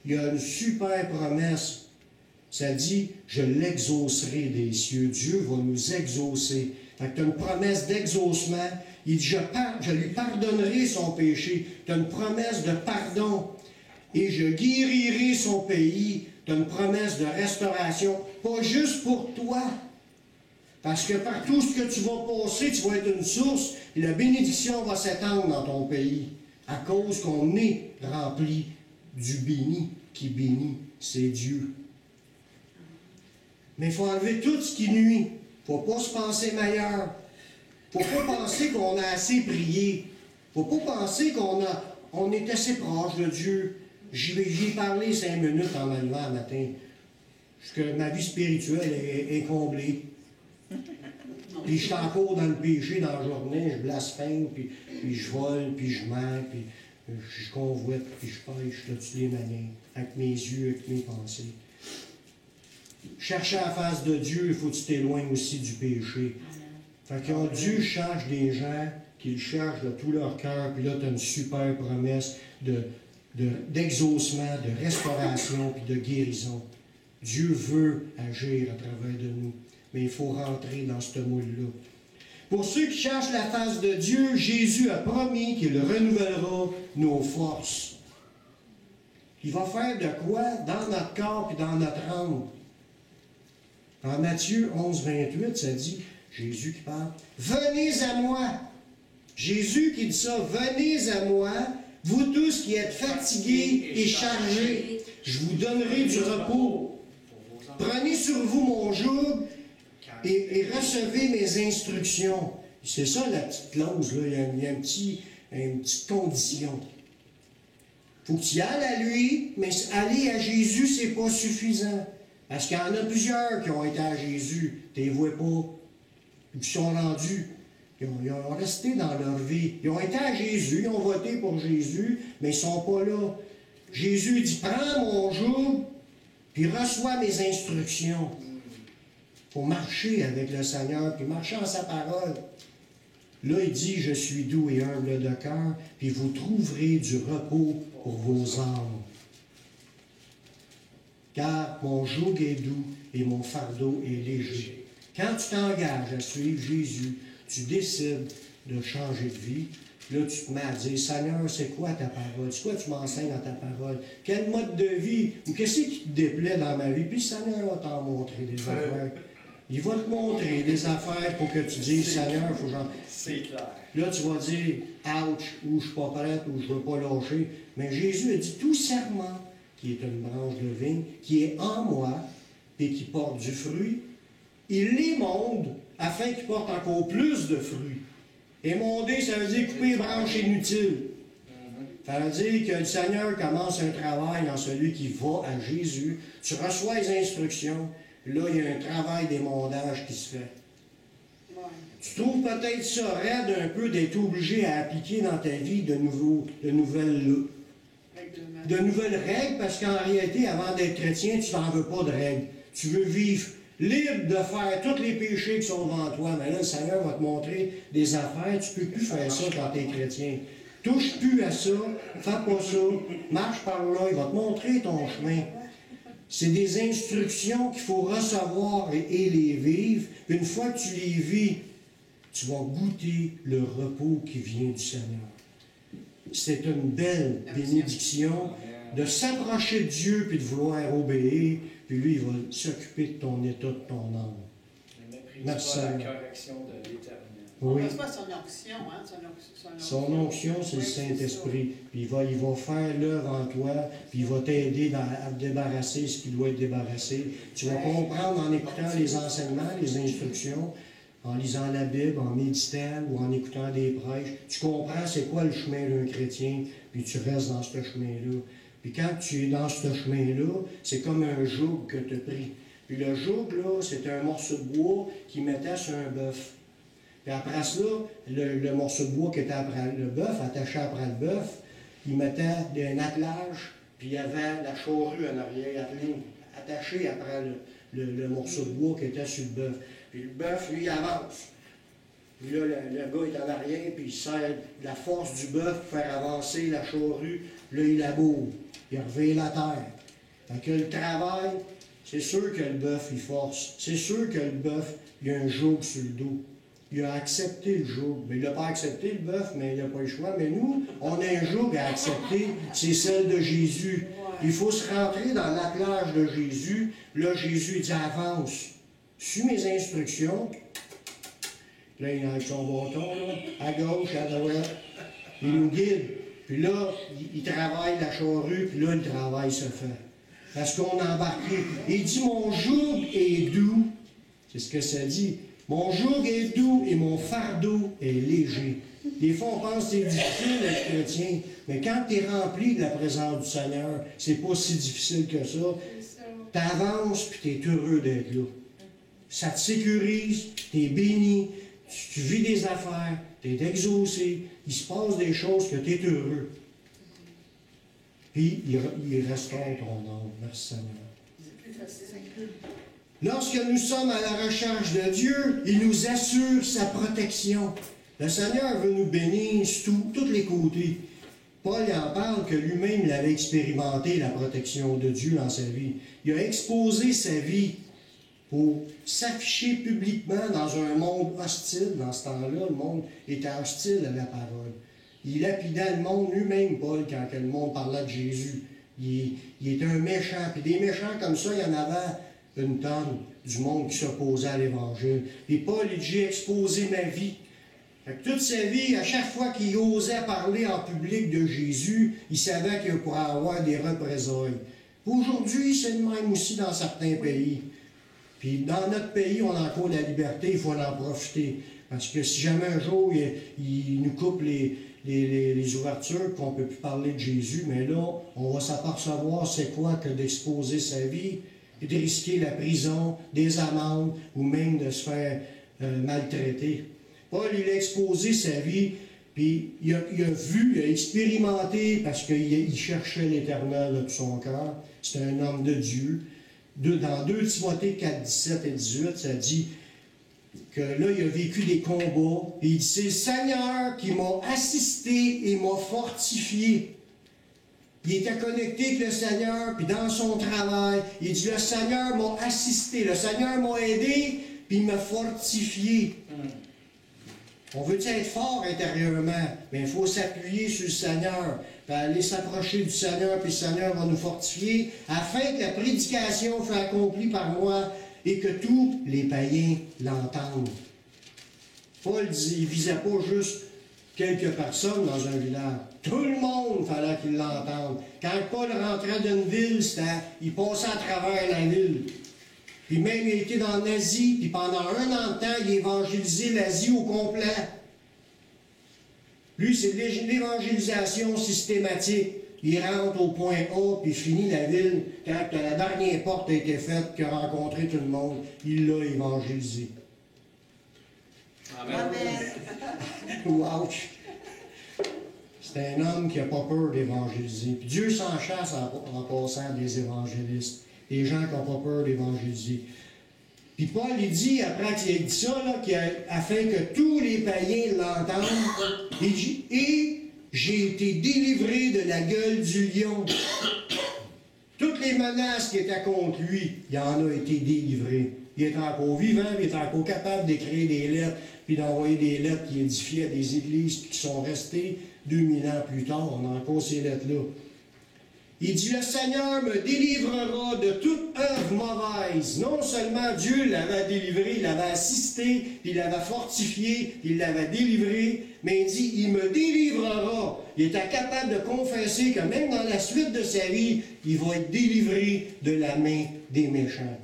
A: il y a une super promesse. Ça dit, je l'exaucerai des cieux. Dieu va nous exaucer. Fait que tu as une promesse d'exaucement. Il dit, je lui pardonnerai son péché. Tu as une promesse de pardon. Et je guérirai son pays. Tu as une promesse de restauration. Pas juste pour toi. Parce que par tout ce que tu vas passer, tu vas être une source. Et la bénédiction va s'étendre dans ton pays. À cause qu'on est rempli du béni. Qui bénit, c'est Dieu. Mais il faut enlever tout ce qui nuit. Il ne faut pas se penser meilleur. Il ne faut pas penser qu'on a assez prié. Il ne faut pas penser qu'on est assez proche de Dieu. J'y ai parlé 5 minutes en me levant le matin. Que ma vie spirituelle est comblée. Puis je suis encore dans le péché dans la journée. Je blasphème, puis je vole, puis je mens, puis je convoite, puis je pêche de toutes les manières. Avec mes yeux, avec mes pensées. Chercher la face de Dieu, il faut que tu t'éloignes aussi du péché. Fait que Dieu cherche des gens qui le cherchent de tout leur cœur, puis là, tu as une super promesse d'exaucement, de restauration, puis de guérison. Dieu veut agir à travers de nous, mais il faut rentrer dans ce moule-là. Pour ceux qui cherchent la face de Dieu, Jésus a promis qu'il renouvellera nos forces. Il va faire de quoi dans notre corps et dans notre âme? En Matthieu 11, 28, ça dit, Jésus qui parle, « Venez à moi! » Jésus qui dit ça, « Venez à moi, vous tous qui êtes fatigués et chargés, je vous donnerai du repos. Prenez sur vous mon joug et recevez mes instructions. C'est ça la petite clause, là. Il y a une petite condition. Faut que tu y ailles à lui, mais aller à Jésus, c'est pas suffisant. Parce qu'il y en a plusieurs qui ont été à Jésus. Tu les vois pas. Ils sont rendus. Ils ont resté dans leur vie. Ils ont été à Jésus, ils ont voté pour Jésus, mais ils ne sont pas là. Jésus dit, prends mon joug, puis reçois mes instructions. Pour marcher avec le Seigneur, puis marcher en sa parole. Là, il dit, je suis doux et humble de cœur, puis vous trouverez du repos pour vos âmes. Car mon joug est doux et mon fardeau est léger. Quand tu t'engages à suivre Jésus, tu décides de changer de vie, là, tu te mets à dire, Seigneur, c'est quoi ta parole? C'est quoi tu m'enseignes dans ta parole? Quel mode de vie? Ou qu'est-ce qui te déplaît dans ma vie? Puis le Seigneur va t'en montrer des affaires. Il va te montrer des affaires pour que tu dises, Seigneur, il faut que j'en...
B: C'est clair.
A: Là, tu vas dire, ouch, ou je ne suis pas prête, ou je ne veux pas lâcher. Mais Jésus a dit, tout serment qui est une branche de vigne, qui est en moi, et qui porte du fruit, il l'émonde afin qu'il porte encore plus de fruits. Émonder, ça veut dire couper les branches inutiles. Ça veut dire que le Seigneur commence un travail dans celui qui va à Jésus. Tu reçois les instructions. Là, il y a un travail d'émondage qui se fait. Tu trouves peut-être ça raide un peu d'être obligé à appliquer dans ta vie de nouvelles règles, parce qu'en réalité, avant d'être chrétien, tu n'en veux pas de règles. Tu veux vivre libre de faire tous les péchés qui sont devant toi. Mais là, le Seigneur va te montrer des affaires. Tu ne peux plus faire ça quand tu es chrétien. Touche plus à ça, fais pas ça, marche par là, il va te montrer ton chemin. C'est des instructions qu'il faut recevoir et les vivre. Une fois que tu les vis, tu vas goûter le repos qui vient du Seigneur. C'est une belle bénédiction de s'approcher de Dieu puis de vouloir obéir, puis lui, il va s'occuper de ton état, de ton âme.
B: Merci. La correction de l'Éternel.
A: Oui.
D: On reçoit son onction, hein?
A: Son onction, c'est le Saint-Esprit. Puis il va faire l'œuvre en toi, puis il va t'aider à te débarrasser ce qui doit être débarrassé. Tu vas comprendre en écoutant les enseignements, les instructions, en lisant la Bible, en méditant ou en écoutant des prêches. Tu comprends c'est quoi le chemin d'un chrétien, puis tu restes dans ce chemin-là. Puis quand tu es dans ce chemin-là, c'est comme un joug que tu as pris. Puis le joug, là, c'est un morceau de bois qui mettait sur un bœuf. Puis après cela, le morceau de bois qui était après le bœuf, attaché après le bœuf, il mettait un attelage, puis il y avait la charrue en arrière, attachée après le morceau de bois qui était sur le bœuf. Puis le bœuf, lui, il avance. Puis là, le gars est en arrière, puis il sert la force du bœuf pour faire avancer la charrue. Là, il laboure. Il revient la terre. Fait que le travail, c'est sûr que le bœuf, il force. C'est sûr que le bœuf, il a un joug sur le dos. Il a accepté le joug. Mais il n'a pas accepté le bœuf, mais il n'a pas le choix. Mais nous, on a un joug à accepter, c'est celle de Jésus. Il faut se rentrer dans l'attelage de Jésus. Là, Jésus dit, avance. Suis mes instructions. Là, il a son bâton, là, à gauche, à droite. Il nous guide. Puis là, il travaille la charrue, puis là, le travail se fait. Parce qu'on a embarqué. Il dit, mon joug est doux. C'est ce que ça dit. Mon joug est doux et mon fardeau est léger. Des fois, on pense que c'est difficile d'être chrétien, mais quand tu es rempli de la présence du Seigneur, c'est pas si difficile que ça. Tu avances puis tu es heureux d'être là. Ça te sécurise, tu es béni, tu vis des affaires, tu es exaucé, il se passe des choses que tu es heureux. Puis il restaure ton âme. Merci Seigneur.
D: C'est plus facile.
A: Lorsque nous sommes à la recherche de Dieu, il nous assure sa protection. Le Seigneur veut nous bénir sur tous les côtés. Paul en parle que lui-même il avait expérimenté la protection de Dieu dans sa vie. Il a exposé sa vie pour s'afficher publiquement dans un monde hostile. Dans ce temps-là, le monde était hostile à la parole. Il lapidait le monde lui-même, Paul, quand le monde parlait de Jésus. Il était un méchant. Puis des méchants comme ça, il y en avait une tonne du monde qui s'opposait à l'Évangile. Et Paul, il dit, j'ai exposé ma vie. Fait que toute sa vie, à chaque fois qu'il osait parler en public de Jésus, il savait qu'il pourrait avoir des représailles. Aujourd'hui, c'est le même aussi dans certains pays. Puis dans notre pays, on a encore la liberté, il faut en profiter. Parce que si jamais un jour, il nous coupe les ouvertures, qu'on ne peut plus parler de Jésus, mais là, on va s'apercevoir c'est quoi que d'exposer sa vie et de risquer la prison, des amendes ou même de se faire maltraiter. Paul, il a exposé sa vie, puis il a vu, il a expérimenté, parce qu'il cherchait l'Éternel de tout son cœur. C'est un homme de Dieu. Dans 2 Timothée 4, 17 et 18, ça dit que là, il a vécu des combats, et il dit, c'est le Seigneur qui m'a assisté et m'a fortifié. Il était connecté avec le Seigneur, puis dans son travail, il dit, le Seigneur m'a assisté, le Seigneur m'a aidé, puis il m'a fortifié. On veut être fort intérieurement, mais il faut s'appuyer sur le Seigneur, puis aller s'approcher du Seigneur, puis le Seigneur va nous fortifier, afin que la prédication soit accomplie par moi, et que tous les païens l'entendent. Paul dit, il ne visait pas juste quelques personnes dans un village. Tout le monde fallait qu'il l'entende. Quand Paul rentrait d'une ville, il passait à travers la ville. Puis même il était dans l'Asie, puis pendant 1 an de temps, il évangélisait l'Asie au complet. Lui, c'est l'évangélisation systématique. Il rentre au point A, puis finit la ville. Quand la dernière porte a été faite, qu'il a rencontré tout le monde, il l'a évangélisé.
B: Amen.
A: Ouch! C'est un homme qui n'a pas peur d'évangéliser. Puis Dieu s'en chasse en passant des évangélistes. Des gens qui n'ont pas peur d'évangéliser. Puis Paul, il dit, après qu'il ait dit ça, là, afin que tous les païens l'entendent, il dit, et j'ai été délivré de la gueule du lion. Toutes les menaces qui étaient contre lui, il en a été délivré. Il est encore vivant, il est encore capable d'écrire des lettres, puis d'envoyer des lettres qui édifiaient des églises qui sont restées 2000 ans plus tard. On a encore ces lettres-là. Il dit, le Seigneur me délivrera de toute œuvre mauvaise. Non seulement Dieu l'avait délivré, il l'avait assisté, il l'avait fortifié, il l'avait délivré, mais il dit, il me délivrera. Il était capable de confesser que même dans la suite de sa vie, il va être délivré de la main des méchants.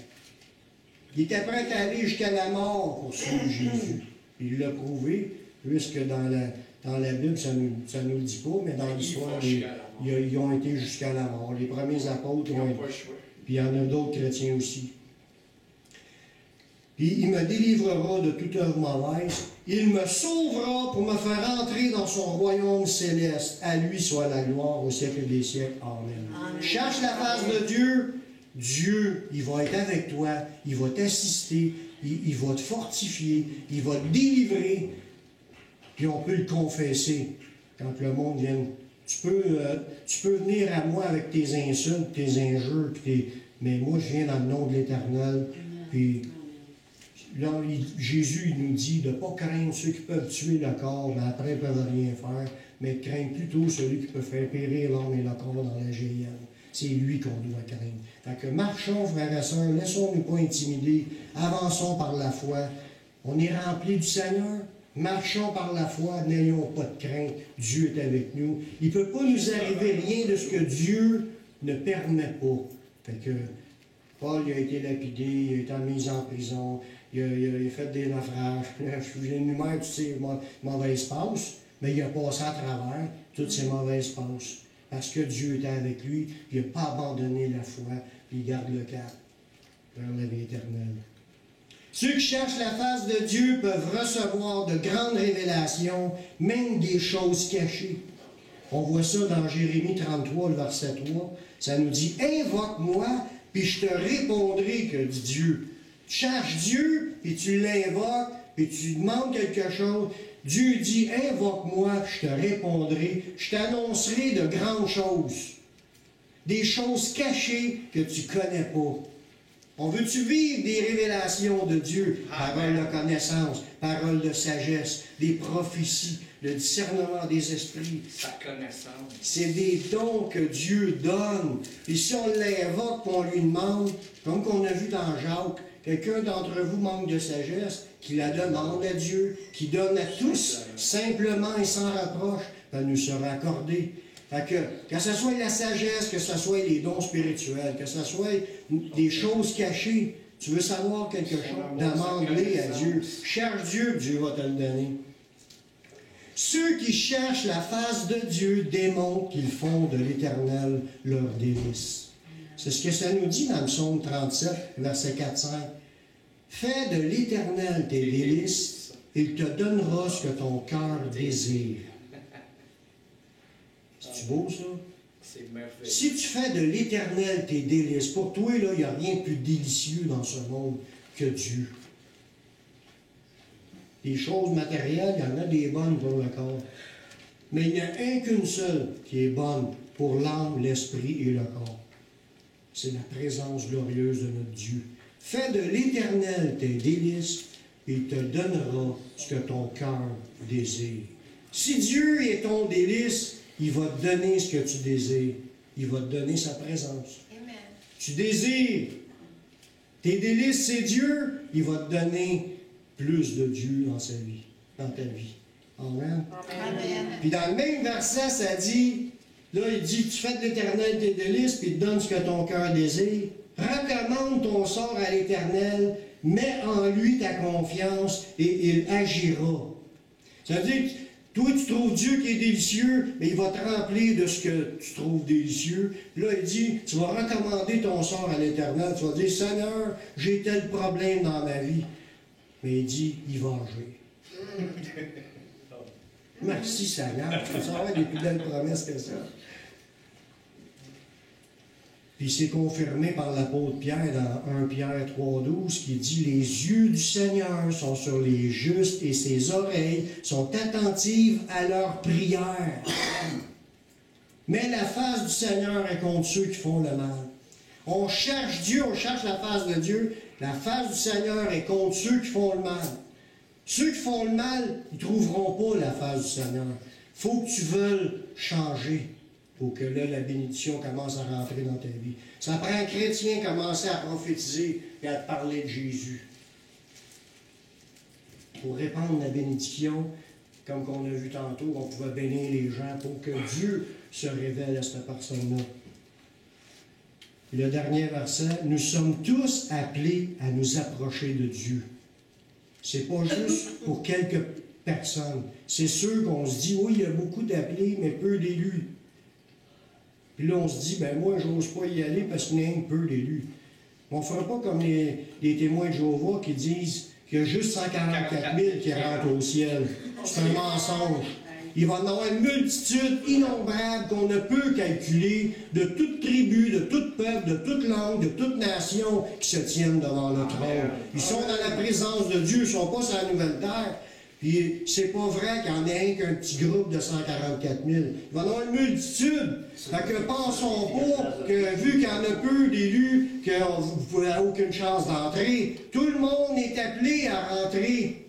A: Il était prêt à aller jusqu'à la mort pour suivre Jésus. Il l'a prouvé, puisque dans la Bible, ça ne nous le dit pas, mais dans l'histoire, ils ont été jusqu'à la mort. Les premiers apôtres ont été. Puis il y en a d'autres chrétiens aussi. Puis il me délivrera de toute œuvre mauvaise. Il me sauvera pour me faire entrer dans son royaume céleste. À lui soit la gloire au siècle des siècles. Amen. Cherche la face de Dieu. Dieu, il va être avec toi. Il va t'assister. Il va te fortifier. Il va te délivrer. Puis on peut le confesser quand le monde vient. Tu peux venir à moi avec tes insultes, tes injures, mais moi je viens dans le nom de l'Éternel. Puis là, Jésus il nous dit de ne pas craindre ceux qui peuvent tuer le corps, mais après ils ne peuvent rien faire, mais de craindre plutôt celui qui peut faire périr l'homme et le corps dans la géhenne. C'est lui qu'on doit craindre. Fait que marchons, frères et sœurs, laissons-nous pas intimider, avançons par la foi. On est remplis du Seigneur. Marchons par la foi, n'ayons pas de crainte. Dieu est avec nous. Il ne peut pas nous arriver rien de ce que Dieu ne permet pas. Fait que Paul il a été lapidé, il a été mis en prison, il a fait des naufrages. J'énumère toutes ces mauvaises passes, mais il a passé à travers toutes ces mauvaises passes. Parce que Dieu était avec lui, il n'a pas abandonné la foi, puis il garde le cap vers la vie éternelle. Ceux qui cherchent la face de Dieu peuvent recevoir de grandes révélations, même des choses cachées. On voit ça dans Jérémie 33, le verset 3. Ça nous dit, « Invoque-moi, puis je te répondrai, que dit Dieu. » Tu cherches Dieu, puis tu l'invoques, puis tu demandes quelque chose. Dieu dit, « Invoque-moi, je te répondrai, je t'annoncerai de grandes choses. » Des choses cachées que tu ne connais pas. On veut-tu vivre des révélations de Dieu? Parole de connaissance, parole de sagesse, des prophéties, le discernement des esprits.
B: Sa connaissance.
A: C'est des dons que Dieu donne. Et si on l'invoque, on lui demande, comme qu'on a vu dans Jacques, quelqu'un d'entre vous manque de sagesse, qui la demande à Dieu, qui donne à tous, simplement et sans reproche, elle nous sera accordée. Fait que ce soit la sagesse, que ce soit les dons spirituels, que ce soit des choses cachées, Tu veux savoir quelque chose? Demande-le à Dieu. Cherche Dieu, Dieu va te le donner. Ceux qui cherchent la face de Dieu démontrent qu'ils font de l'Éternel leur délice. C'est ce que ça nous dit dans le psaume 37, verset 4-5. Fais de l'Éternel tes délices, il te donnera ce que ton cœur désire. C'est-tu beau, ça?
B: C'est merveilleux.
A: Si tu fais de l'Éternel tes délices, pour toi, là, il n'y a rien de plus délicieux dans ce monde que Dieu. Les choses matérielles, il y en a des bonnes pour le corps. Mais il n'y a qu'une seule qui est bonne pour l'âme, l'esprit et le corps. C'est la présence glorieuse de notre Dieu. Fais de l'Éternel tes délices, il te donnera ce que ton cœur désire. Si Dieu est ton délice, il va te donner ce que tu désires. Il va te donner sa présence.
E: Amen.
A: Tu désires. Tes délices, c'est Dieu. Il va te donner plus de Dieu dans sa vie, dans ta vie. Amen.
E: Amen.
A: Puis dans le même verset, ça dit, là, il dit, tu fais de l'Éternel tes délices, puis il te donne ce que ton cœur désire. Recommande ton sort à l'Éternel, mets en lui ta confiance, et il agira. Ça veut dire que toi, tu trouves Dieu qui est délicieux, mais il va te remplir de ce que tu trouves délicieux. Puis là, il dit, tu vas recommander ton sort à l'Éternel. Tu vas dire, Seigneur, j'ai tel problème dans ma vie. Mais il dit, il va agir. Merci, Seigneur. Tu vas savoir des plus belles promesses que ça. Puis c'est confirmé par l'apôtre Pierre dans 1 Pierre 3,12 qui dit « Les yeux du Seigneur sont sur les justes et ses oreilles sont attentives à leurs prières. Mais la face du Seigneur est contre ceux qui font le mal. » On cherche Dieu, on cherche la face de Dieu. La face du Seigneur est contre ceux qui font le mal. Ceux qui font le mal, ils ne trouveront pas la face du Seigneur. Il faut que tu veuilles changer pour que là, la bénédiction commence à rentrer dans ta vie. Ça prend un chrétien commencer à prophétiser et à te parler de Jésus. Pour répandre la bénédiction, comme on a vu tantôt, on pouvait bénir les gens pour que Dieu se révèle à cette personne-là. Le dernier verset, nous sommes tous appelés à nous approcher de Dieu. C'est pas juste pour quelques personnes. C'est sûr qu'on se dit, oui, il y a beaucoup d'appelés, mais peu d'élus. Puis là, on se dit, ben moi, j'ose pas y aller parce qu'il y a un peu d'élus. On ne fera pas comme les témoins de Jéhovah qui disent qu'il y a juste 144 000 qui rentrent au ciel. C'est un mensonge. Il va y en avoir une multitude innombrable qu'on ne peut calculer de toute tribu, de tout peuple, de toute langue, de toute nation qui se tiennent devant le trône. Ils sont dans la présence de Dieu, ils ne sont pas sur la nouvelle terre. Puis c'est pas vrai qu'il n'y en ait qu'un petit groupe de 144 000. Il va y en avoir une multitude. Fait que pensons pas que vu qu'il y en a peu d'élus, que vous n'avez aucune chance d'entrer. Tout le monde est appelé à rentrer.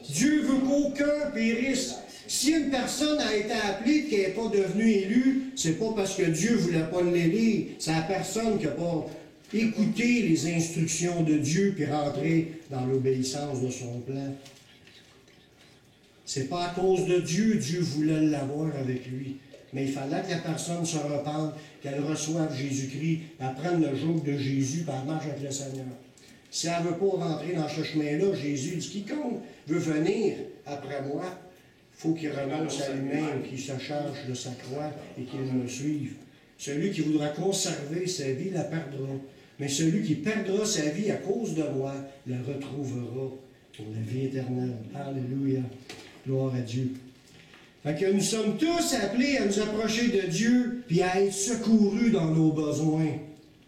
A: Dieu veut qu'aucun périsse. Si une personne a été appelée et qu'elle n'est pas devenue élue, c'est pas parce que Dieu ne voulait pas l'élire. C'est la personne qui n'a pas écouté les instructions de Dieu puis rentré dans l'obéissance de son plan. C'est pas à cause de Dieu, Dieu voulait l'avoir avec lui. Mais il fallait que la personne se repente, qu'elle reçoive Jésus-Christ, qu'elle prenne le joug de Jésus, puis elle marche avec le Seigneur. Si elle ne veut pas rentrer dans ce chemin-là, Jésus dit, quiconque veut venir après moi, il faut qu'il renonce à lui-même, qu'il se charge de sa croix et qu'il me suive. Celui qui voudra conserver sa vie la perdra. Mais celui qui perdra sa vie à cause de moi la retrouvera pour la vie éternelle. Alléluia. Gloire à Dieu. Fait que nous sommes tous appelés à nous approcher de Dieu puis à être secourus dans nos besoins.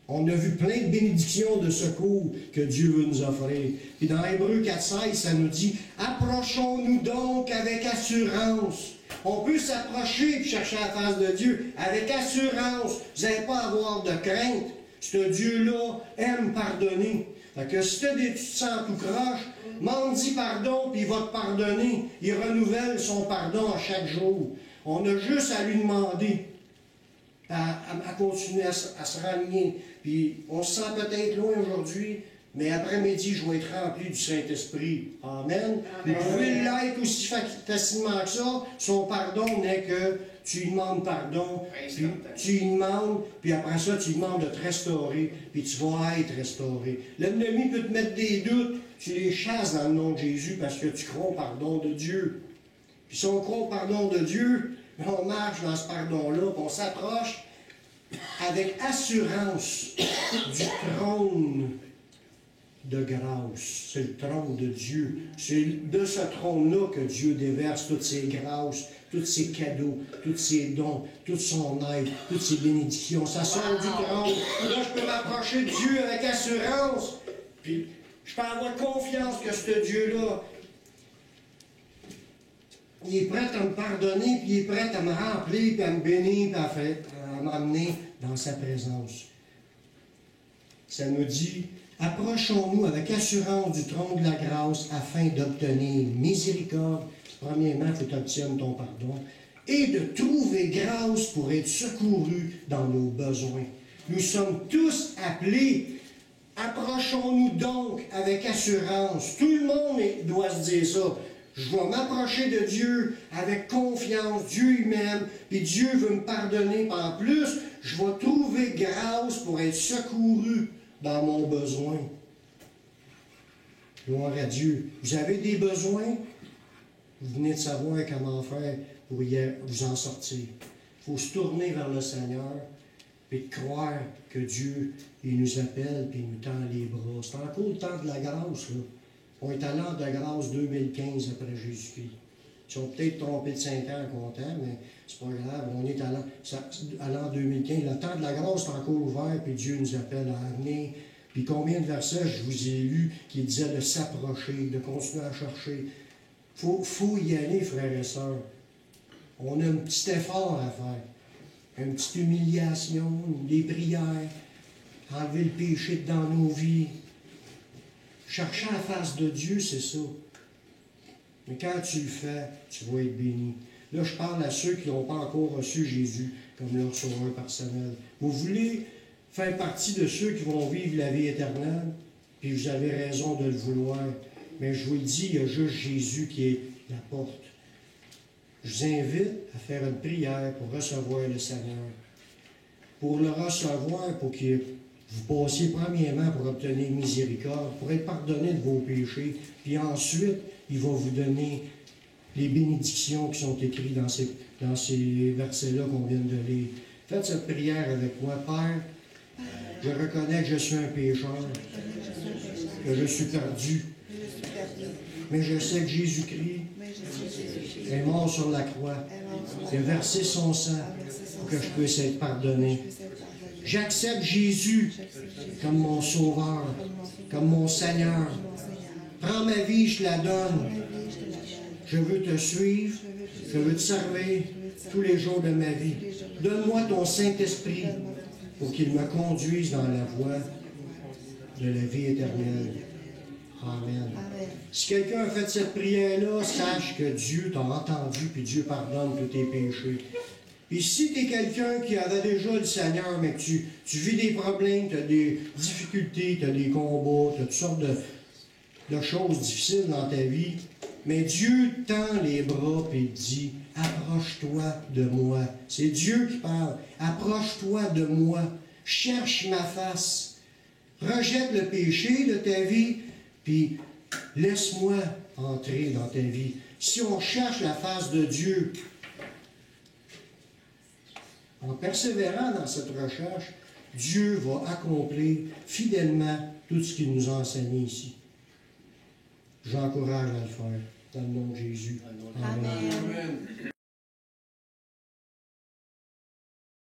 A: On a vu plein de bénédictions de secours que Dieu veut nous offrir. Puis dans Hébreux 4,16, ça nous dit « Approchons-nous donc avec assurance. » On peut s'approcher et chercher la face de Dieu avec assurance. Vous n'allez pas avoir de crainte. Ce Dieu-là aime pardonner. Fait que si tu te sens tout croche, demande-y pardon, puis il va te pardonner. Il renouvelle son pardon à chaque jour. On a juste à lui demander, à continuer à se rallier. Puis on se sent peut-être loin aujourd'hui, mais après-midi, je vais être rempli du Saint-Esprit. Amen. Vous pouvez l'être aussi facilement que ça. Son pardon n'est que tu lui demandes pardon, puis tu lui demandes, puis après ça, tu lui demandes de te restaurer, puis tu vas être restauré. L'ennemi peut te mettre des doutes, tu les chasses dans le nom de Jésus parce que tu crois au pardon de Dieu. Puis si on croit au pardon de Dieu, on marche dans ce pardon-là, puis on s'approche avec assurance du trône de grâce. C'est le trône de Dieu. C'est de ce trône-là que Dieu déverse toutes ses grâces, tous ses cadeaux, tous ses dons, toute son aide, toutes ses bénédictions. Ça sort du trône. Là, je peux m'approcher de Dieu avec assurance. Puis, je peux avoir confiance que ce Dieu-là, il est prêt à me pardonner, puis il est prêt à me remplir, puis à me bénir, puis à m'amener dans sa présence. Ça nous dit, approchons-nous avec assurance du trône de la grâce afin d'obtenir miséricorde. Premièrement, il faut que tu obtiennes ton pardon. Et de trouver grâce pour être secouru dans nos besoins. Nous sommes tous appelés. Approchons-nous donc avec assurance. Tout le monde doit se dire ça. Je vais m'approcher de Dieu avec confiance. Dieu il m'aime, puis Dieu veut me pardonner. En plus, je vais trouver grâce pour être secouru dans mon besoin. Gloire à Dieu. Vous avez des besoins? Vous venez de savoir comment faire pour vous en sortir. Il faut se tourner vers le Seigneur et de croire que Dieu il nous appelle et nous tend les bras. C'est encore le temps de la grâce, là. On est à l'an de grâce 2015 après Jésus-Christ. Ils ont peut-être trompé de 5 ans comptant, mais c'est pas grave. On est à l'an 2015. Le temps de la grâce est encore ouvert, puis Dieu nous appelle à venir. Puis combien de versets je vous ai lus qui disaient de s'approcher, de continuer à chercher. Faut y aller, frères et sœurs. On a un petit effort à faire. Une petite humiliation, des prières, enlever le péché dans nos vies. Chercher la face de Dieu, c'est ça. Mais quand tu le fais, tu vas être béni. Là, je parle à ceux qui n'ont pas encore reçu Jésus comme leur sauveur personnel. Vous voulez faire partie de ceux qui vont vivre la vie éternelle, puis vous avez raison de le vouloir. Mais je vous le dis, il y a juste Jésus qui est la porte. Je vous invite à faire une prière pour recevoir le Seigneur. Pour le recevoir, pour que vous passiez premièrement pour obtenir miséricorde, pour être pardonné de vos péchés, puis ensuite, il va vous donner les bénédictions qui sont écrites dans ces versets-là qu'on vient de lire. Faites cette prière avec moi. Père, je reconnais que je suis un pécheur, que je suis perdu. Mais je sais que Jésus-Christ est mort sur la croix. Il a versé son sang pour que je puisse être pardonné. J'accepte Jésus comme mon sauveur, comme mon Seigneur. Prends ma vie, je la donne. Je veux te suivre, je veux te servir tous les jours de ma vie. Donne-moi ton Saint-Esprit pour qu'il me conduise dans la voie de la vie éternelle. Amen. Si quelqu'un a fait cette prière-là, sache que Dieu t'a entendu, puis Dieu pardonne tous tes péchés. Et si tu es quelqu'un qui avait déjà le Seigneur, mais que tu vis des problèmes, tu as des difficultés, tu as des combats, tu as toutes sortes de choses difficiles dans ta vie, mais Dieu tend les bras et dit, approche-toi de moi. C'est Dieu qui parle. Approche-toi de moi. Cherche ma face. Rejette le péché de ta vie, puis laisse-moi entrer dans ta vie. Si on cherche la face de Dieu, en persévérant dans cette recherche, Dieu va accomplir fidèlement tout ce qu'il nous a enseigné ici. J'encourage à le faire, dans le nom de Jésus. Amen.
C: Amen.